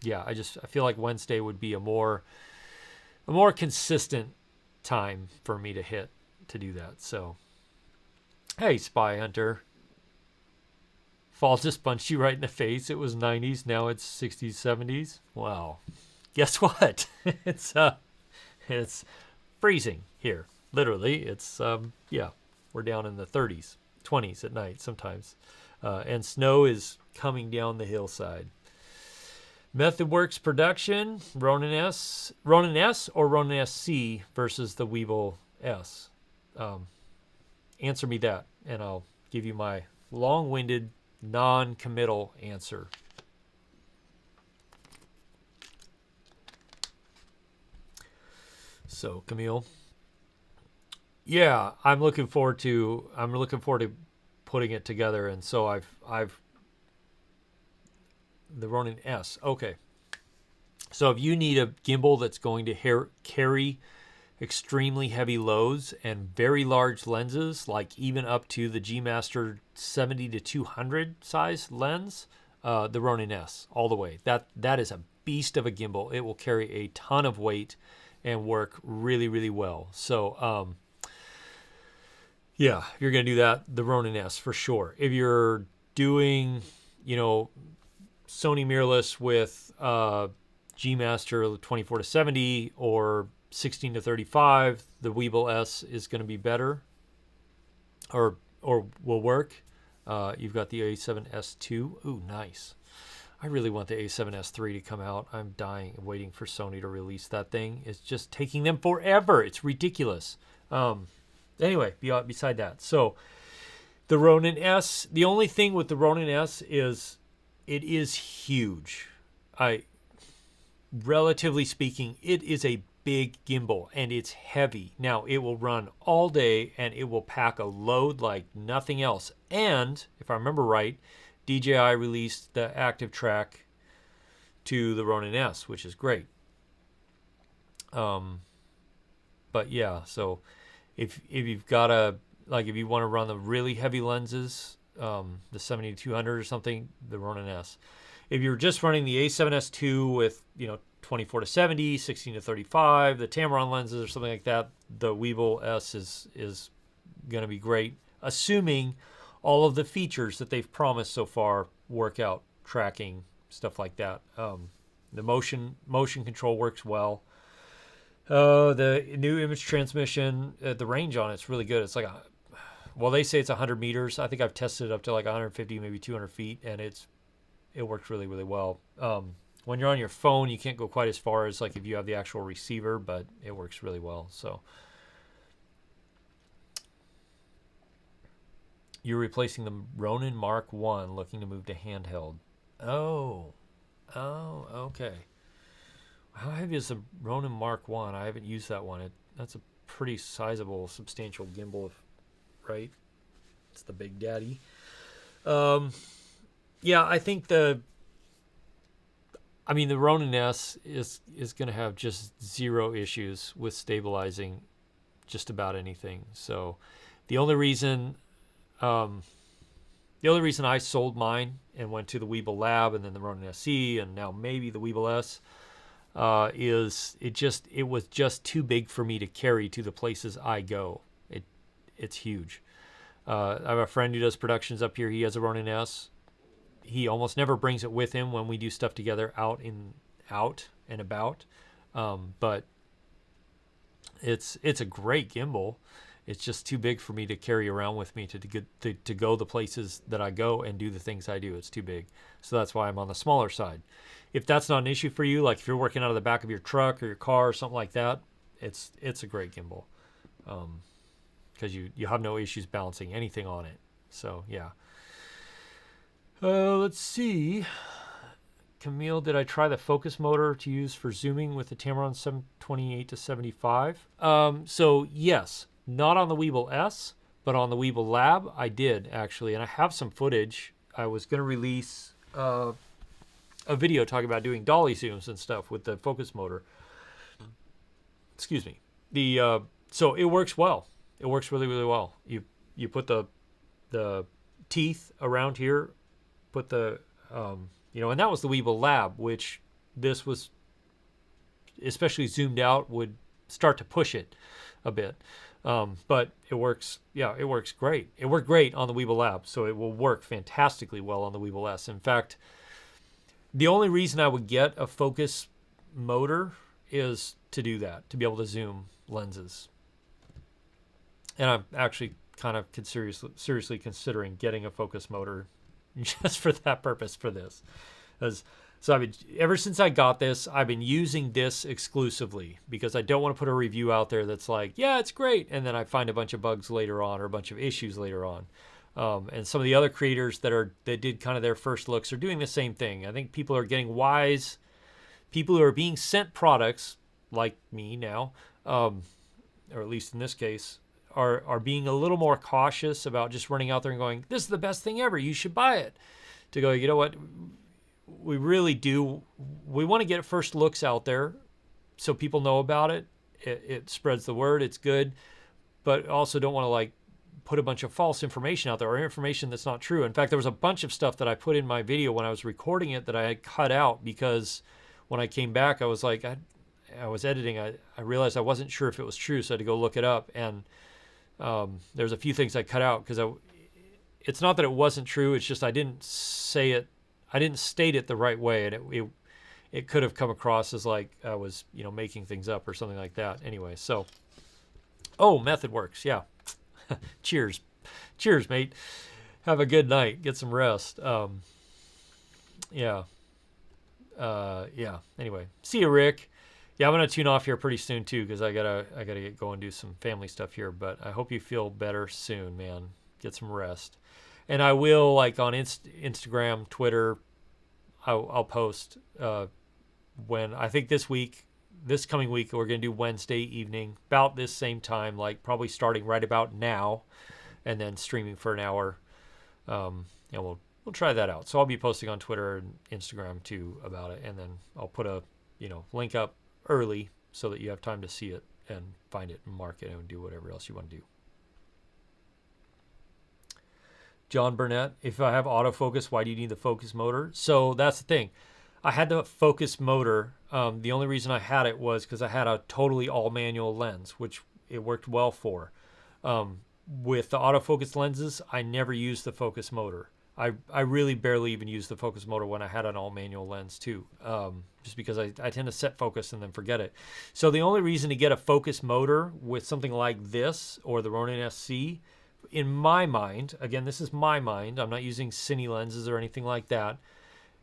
yeah, I feel like Wednesday would be a more consistent time for me to hit to do that. So, hey, Spy Hunter. Fall just punched you right in the face. It was 90s, now it's 60s, 70s. Wow. Guess what? It's freezing here. Literally, it's yeah, we're down in the 30s, 20s at night sometimes. And snow is coming down the hillside. MethodWorks production, Ronin S or Ronin SC versus the Weebill-S. Answer me that, and I'll give you my long-winded, non-committal answer. So, Camille, yeah, I'm looking forward to putting it together, and so I've the Ronin S. Okay. So if you need a gimbal that's going to carry extremely heavy loads and very large lenses, like even up to the G Master 70 to 200 size lens, the Ronin S all the way. That is a beast of a gimbal. It will carry a ton of weight and work really, really well. So, yeah, if you're going to do that, the Ronin S for sure. If you're doing, Sony mirrorless with G Master 24 to 70 or 16 to 35, the Weebill-S is going to be better, or will work. You've got the A7S2. Ooh, nice. I really want the A7S3 to come out. I'm dying, waiting for Sony to release that thing. It's just taking them forever. It's ridiculous. Anyway, beside that, so the Ronin S. The only thing with the Ronin S is it is huge. Relatively speaking, it is a big gimbal and it's heavy. Now, it will run all day and it will pack a load like nothing else. And if I remember right, DJI released the active track to the Ronin S, which is great. But yeah, so if you've got if you want to run the really heavy lenses, the 70 to 200 or something, the Ronin S. If you're just running the A7S2 with 24 to 70, 16 to 35, the Tamron lenses or something like that, the Weebill-S is going to be great, assuming all of the features that they've promised so far work out, tracking, stuff like that. The motion control works well. The new image transmission, the range on it's really good. It's like they say it's 100 meters. I think I've tested it up to like 150, maybe 200 feet, and it works really, really well. When you're on your phone, you can't go quite as far as like if you have the actual receiver, but it works really well. So you're replacing the Ronin Mark 1, looking to move to handheld. Oh, okay. How heavy is the Ronin Mark 1? I haven't used that one. That's a pretty sizable, substantial gimbal, right? It's the Big Daddy. Yeah, I think the Ronin S is going to have just zero issues with stabilizing just about anything. So the only reason I sold mine and went to the Weebill Lab and then the Ronin SE and now maybe the Weebill-S is it was just too big for me to carry to the places I go. It's huge. I have a friend who does productions up here. He has a Ronin S. He almost never brings it with him when we do stuff together out and about. But it's a great gimbal. It's just too big for me to carry around with me to go the places that I go and do the things I do. It's too big. So that's why I'm on the smaller side. If that's not an issue for you, like if you're working out of the back of your truck or your car or something like that, it's a great gimbal. Because you have no issues balancing anything on it. So, yeah. Let's see. Camille, did I try the focus motor to use for zooming with the Tamron 728 to 75? So yes, not on the Weebill-S, but on the Weebill Lab, I did actually, and I have some footage. I was going to release a video talking about doing dolly zooms and stuff with the focus motor. Excuse me. So it works well. It works really, really well. You put the teeth around here, put the and that was the Weebill Lab, which this was, especially zoomed out, would start to push it a bit. But it works. Yeah, it works great. It worked great on the Weebill Lab, so it will work fantastically well on the Weebill-S. In fact, the only reason I would get a focus motor is to do that, to be able to zoom lenses. And I'm actually kind of seriously considering getting a focus motor just for that purpose for this. So ever since I got this, I've been using this exclusively because I don't want to put a review out there that's like, yeah, it's great, and then I find a bunch of bugs later on or a bunch of issues later on. And some of the other creators that did kind of their first looks are doing the same thing. I think people are getting wise. People who are being sent products, like me now, or at least in this case, are being a little more cautious about just running out there and going, this is the best thing ever, you should buy it. To go, you know what, we really do. We want to get first looks out there so people know about it. It spreads the word, it's good, but also don't want to like put a bunch of false information out there or information that's not true. In fact, there was a bunch of stuff that I put in my video when I was recording it that I had cut out because when I came back, I was like, I was editing, I realized I wasn't sure if it was true, so I had to go look it up. And there's a few things I cut out because it's not that it wasn't true, it's just I didn't say it, I didn't state it the right way, and it could have come across as like I was, making things up or something like that. Anyway, so, method works, yeah. Cheers, mate. Have a good night. Get some rest. Yeah. Anyway, see you, Rick. Yeah, I'm gonna tune off here pretty soon too because I gotta get going and do some family stuff here. But I hope you feel better soon, man. Get some rest. And I will, like, on Instagram, Twitter, I'll post when I think this coming week, we're going to do Wednesday evening, about this same time, like probably starting right about now, and then streaming for an hour. And we'll try that out. So I'll be posting on Twitter and Instagram too about it, and then I'll put a link up early so that you have time to see it and find it and mark it and do whatever else you want to do. John Burnett, if I have autofocus, why do you need the focus motor? So that's the thing. I had the focus motor. The only reason I had it was because I had a totally all manual lens, which it worked well for. With the autofocus lenses, I never used the focus motor. I really barely even used the focus motor when I had an all manual lens too, just because I tend to set focus and then forget it. So the only reason to get a focus motor with something like this or the Ronin SC, in my mind, again, this is my mind, I'm not using cine lenses or anything like that,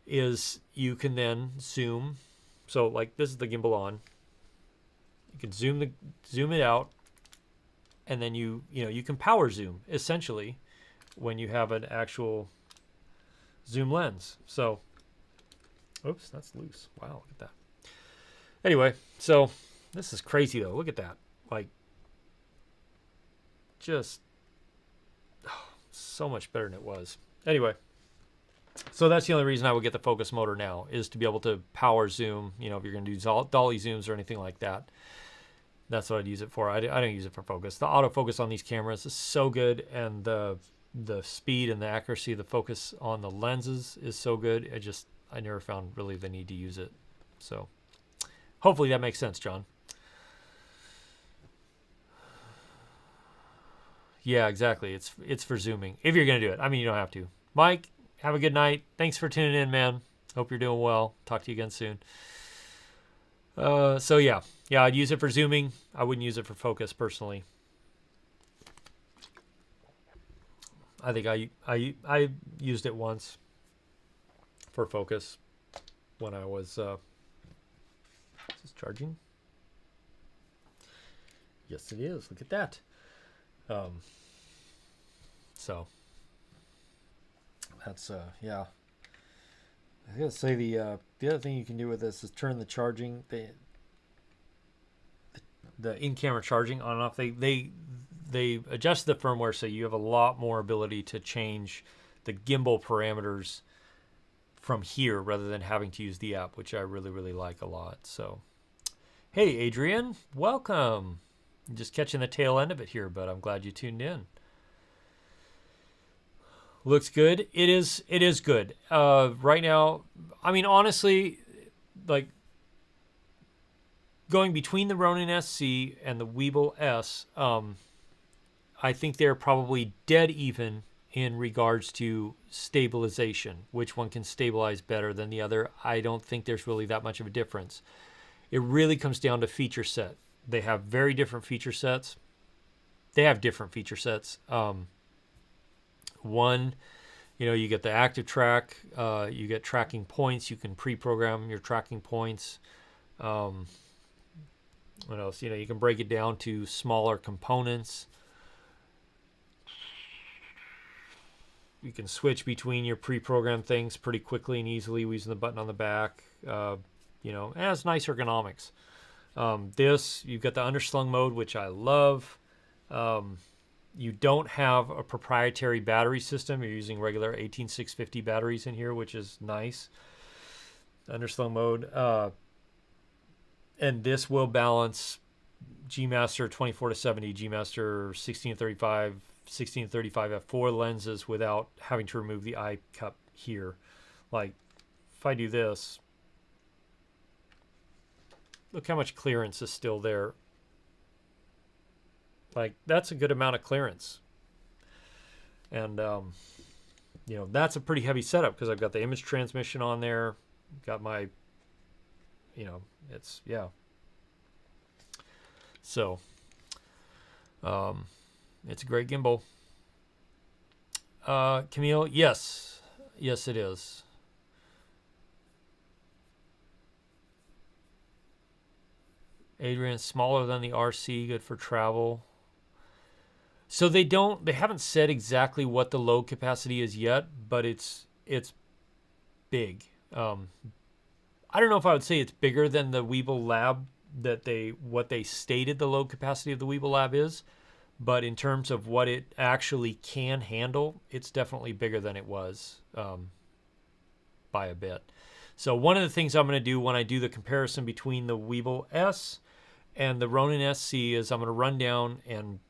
is you can then zoom. So like this is the gimbal on. You can zoom it out, and then you can power zoom essentially when you have an actual zoom lens. So, oops, that's loose. Wow, look at that. Anyway, so this is crazy though. Look at that. Like, just so much better than it was. Anyway, so that's the only reason I would get the focus motor now, is to be able to power zoom. If you're going to do dolly zooms or anything like that, that's what I'd use it for. I don't use it for focus. The autofocus on these cameras is so good, and the speed and the accuracy of the focus on the lenses is so good. I never found really the need to use it. So hopefully that makes sense, John. Yeah, exactly. It's for zooming. If you're going to do it. I mean, you don't have to. Mike, have a good night. Thanks for tuning in, man. Hope you're doing well. Talk to you again soon. So yeah, I'd use it for zooming. I wouldn't use it for focus personally. I think I used it once for focus when I was is this charging? Yes, it is. Look at that. So that's yeah. I gotta say the other thing you can do with this is turn the charging the in-camera charging on and off. They adjust the firmware so you have a lot more ability to change the gimbal parameters from here rather than having to use the app, which I really like a lot. So, hey Adrian, welcome. I'm just catching the tail end of it here, but I'm glad you tuned in. Looks good. It is good. Right now, I mean, honestly, like going between the Ronin SC and the Weebill-S, I think they're probably dead even in regards to stabilization. Which one can stabilize better than the other? I don't think there's really that much of a difference. It really comes down to feature set. They have very different feature sets. They have different feature sets. One, you get the active track. You get tracking points. You can pre-program your tracking points. What else? You can break it down to smaller components. You can switch between your pre-programmed things pretty quickly and easily using the button on the back. It has nice ergonomics. You've got the underslung mode, which I love. You don't have a proprietary battery system. You're using regular 18650 batteries in here, which is nice. Underslung mode. And this will balance G Master 24-70, G Master 16-35, 16-35 f4 lenses without having to remove the eye cup here. Like, if I do this, look how much clearance is still there. Like, that's a good amount of clearance. And, that's a pretty heavy setup because I've got the image transmission on there. Got my, it's, yeah. So, it's a great gimbal. Camille, yes. Yes, it is. Adrian, smaller than the RC, good for travel. So they haven't said exactly what the load capacity is yet, but it's big. I don't know if I would say it's bigger than the Weebill Lab what they stated the load capacity of the Weebill Lab is, but in terms of what it actually can handle, it's definitely bigger than it was by a bit. So one of the things I'm going to do when I do the comparison between the Weebill-S and the Ronin SC is I'm going to run down and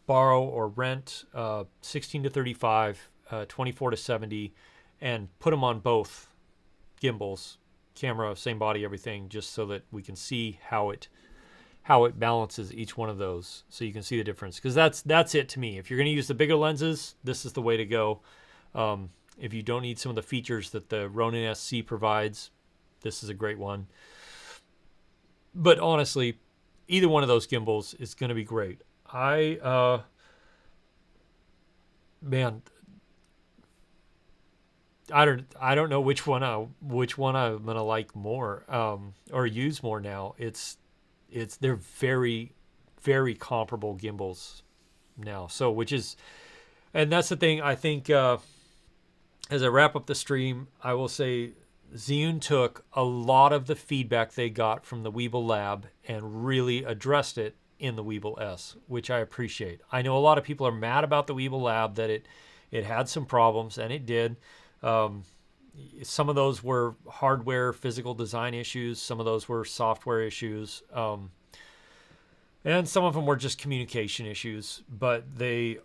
borrow or rent 16-35, 24-70, and put them on both gimbals, camera, same body, everything, just so that we can see how it balances each one of those, so you can see the difference. Because that's it to me. If you're going to use the bigger lenses, this is the way to go. If you don't need some of the features that the Ronin SC provides, this is a great one. But honestly, either one of those gimbals is going to be great. I don't know which one I'm gonna like more or use more now. They're very, very comparable gimbals now. So and that's the thing. I think as I wrap up the stream, I will say Zhiyun took a lot of the feedback they got from the Weebill Lab and really addressed it in the Weebill-S, which I appreciate. I know a lot of people are mad about the Weebill Lab, that it had some problems, and it did. Some of those were hardware, physical design issues. Some of those were software issues. And some of them were just communication issues. But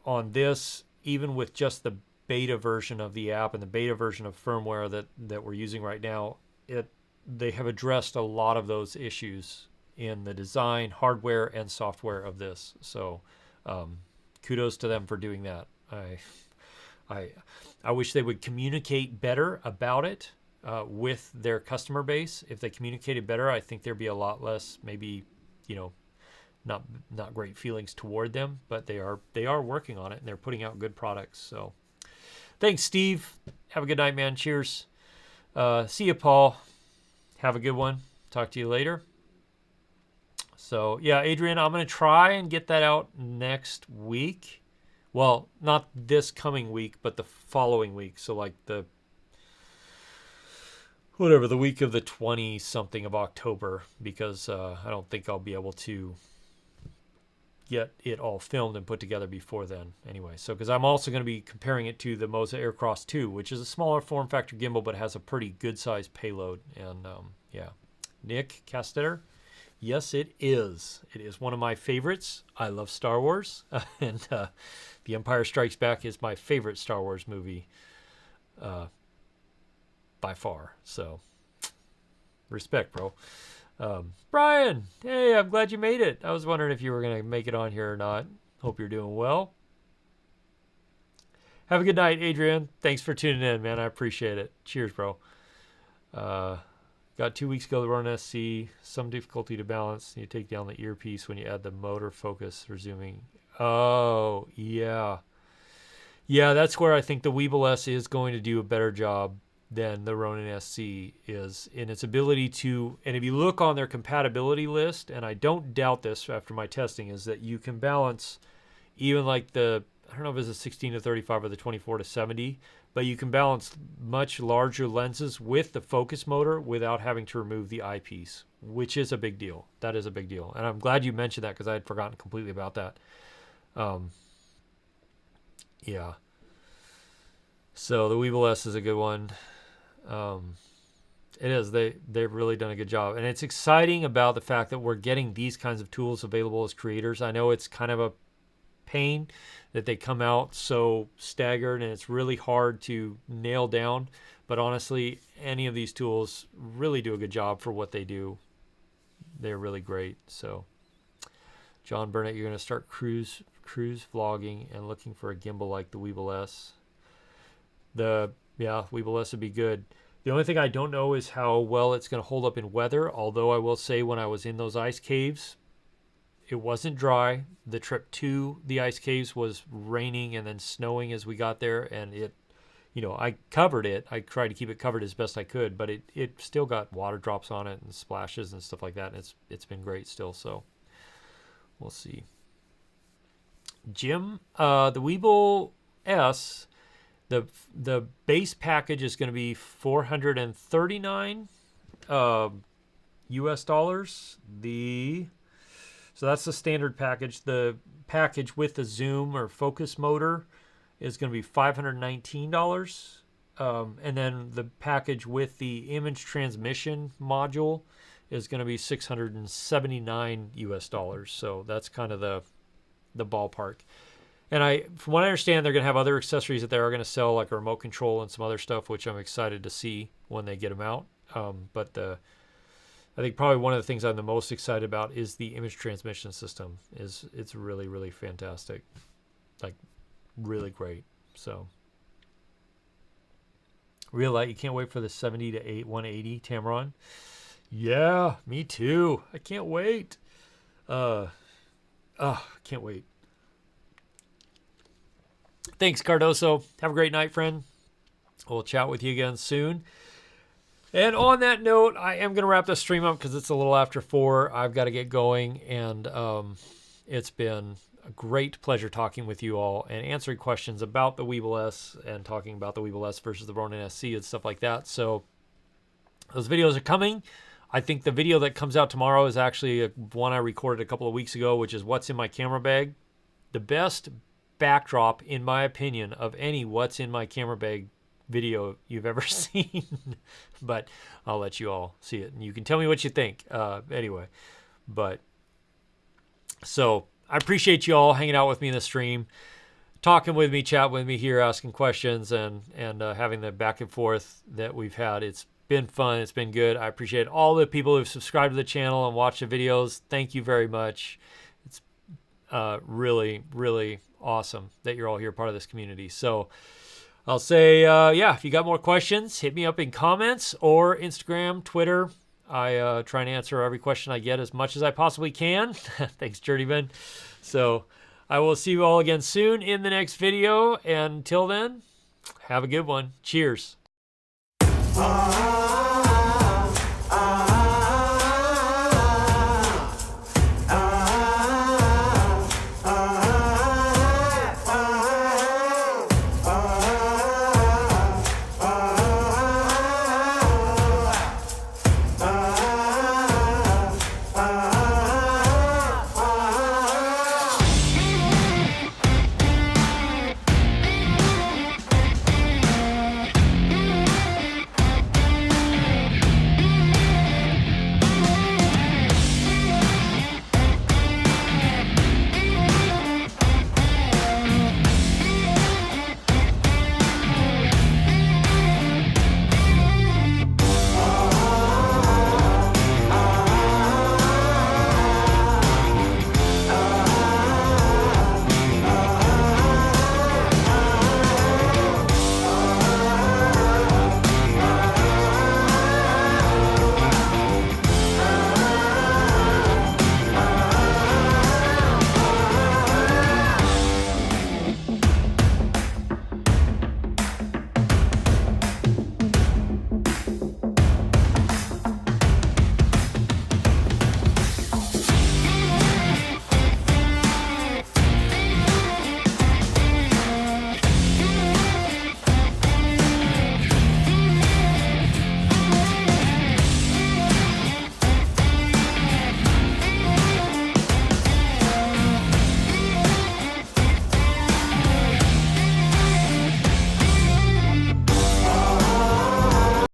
on this, even with just the beta version of the app and the beta version of firmware that we're using right now, they have addressed a lot of those issues in the design, hardware, and software of this. So kudos to them for doing that. I wish they would communicate better about it with their customer base. If they communicated better, I think there'd be a lot less, maybe, not great feelings toward them. But they are working on it, and they're putting out good products. So thanks, Steve. Have a good night, man. Cheers. See you, Paul. Have a good one. Talk to you later. So yeah, Adrian, I'm going to try and get that out next week. Well, not this coming week, but the following week. So like whatever, the week of the 20 something of October, because I don't think I'll be able to get it all filmed and put together before then anyway. So because I'm also going to be comparing it to the Moza Aircross 2, which is a smaller form factor gimbal but has a pretty good sized payload. And yeah, Nick Castetter, yes it is one of my favorites. I love Star Wars and The Empire Strikes Back is my favorite Star Wars movie by far. So respect, bro. Brian, hey, I'm glad you made it. I was wondering if you were going to make it on here or not. Hope you're doing well. Have a good night, Adrian. Thanks for tuning in, man. I appreciate it. Cheers, bro. Got 2 weeks ago, the Ronin SC. Some difficulty to balance. You take down the earpiece when you add the motor focus resuming. Oh, yeah. Yeah, that's where I think the Weebill-S is going to do a better job than the Ronin SC is in its ability to, and if you look on their compatibility list, and I don't doubt this after my testing, is that you can balance even like the, I don't know if it's a 16 to 35 or the 24 to 70, but you can balance much larger lenses with the focus motor without having to remove the eyepiece, which is a big deal. That is a big deal. And I'm glad you mentioned that because I had forgotten completely about that. Yeah. So the Weebill-S is a good one. It is. They've really done a good job. And it's exciting about the fact that we're getting these kinds of tools available as creators. I know it's kind of a pain that they come out so staggered and it's really hard to nail down. But honestly, any of these tools really do a good job for what they do. They're really great. So, John Burnett, you're going to start cruise vlogging and looking for a gimbal like the Weebill-S. Yeah, Weebill-S would be good. The only thing I don't know is how well it's going to hold up in weather, although I will say when I was in those ice caves, it wasn't dry. The trip to the ice caves was raining and then snowing as we got there, and it, you know, I covered it. I tried to keep it covered as best I could, but it still got water drops on it and splashes and stuff like that, and it's been great still, so we'll see. Jim, the Weebill-S, the base package is going to be $439 US dollars. So that's the standard package. The package with the zoom or focus motor is going to be $519. And then the package with the image transmission module is going to be $679 US dollars. So that's kind of the ballpark. And from what I understand, they're going to have other accessories that they are going to sell, like a remote control and some other stuff, which I'm excited to see when they get them out. But I think probably one of the things I'm the most excited about is the image transmission system. It's really, really fantastic, like really great. So real light, you can't wait for the 70 to 180 Tamron. Yeah, me too. I can't wait. Can't wait. Thanks, Cardoso. Have a great night, friend. We'll chat with you again soon. And on that note, I am going to wrap this stream up because it's a little after 4. I've got to get going. And it's been a great pleasure talking with you all and answering questions about the Weebill-S and talking about the Weebill-S versus the Ronin SC and stuff like that. So those videos are coming. I think the video that comes out tomorrow is actually one I recorded a couple of weeks ago, which is what's in my camera bag. The best backdrop, in my opinion, of any what's in my camera bag video you've ever seen. But I'll let you all see it and you can tell me what you think anyway. But so I appreciate you all hanging out with me in the stream, talking with me, chatting with me here, asking questions, and having the back and forth that we've had. It's been fun. It's been good. I appreciate all the people who've subscribed to the channel and watched the videos. Thank you very much. It's really, really awesome that you're all here, part of this community. So I'll say, yeah, if you got more questions, hit me up in comments or Instagram, Twitter. I try and answer every question I get as much as I possibly can. Thanks, Journeyman. So I will see you all again soon in the next video. And until then, have a good one. Cheers.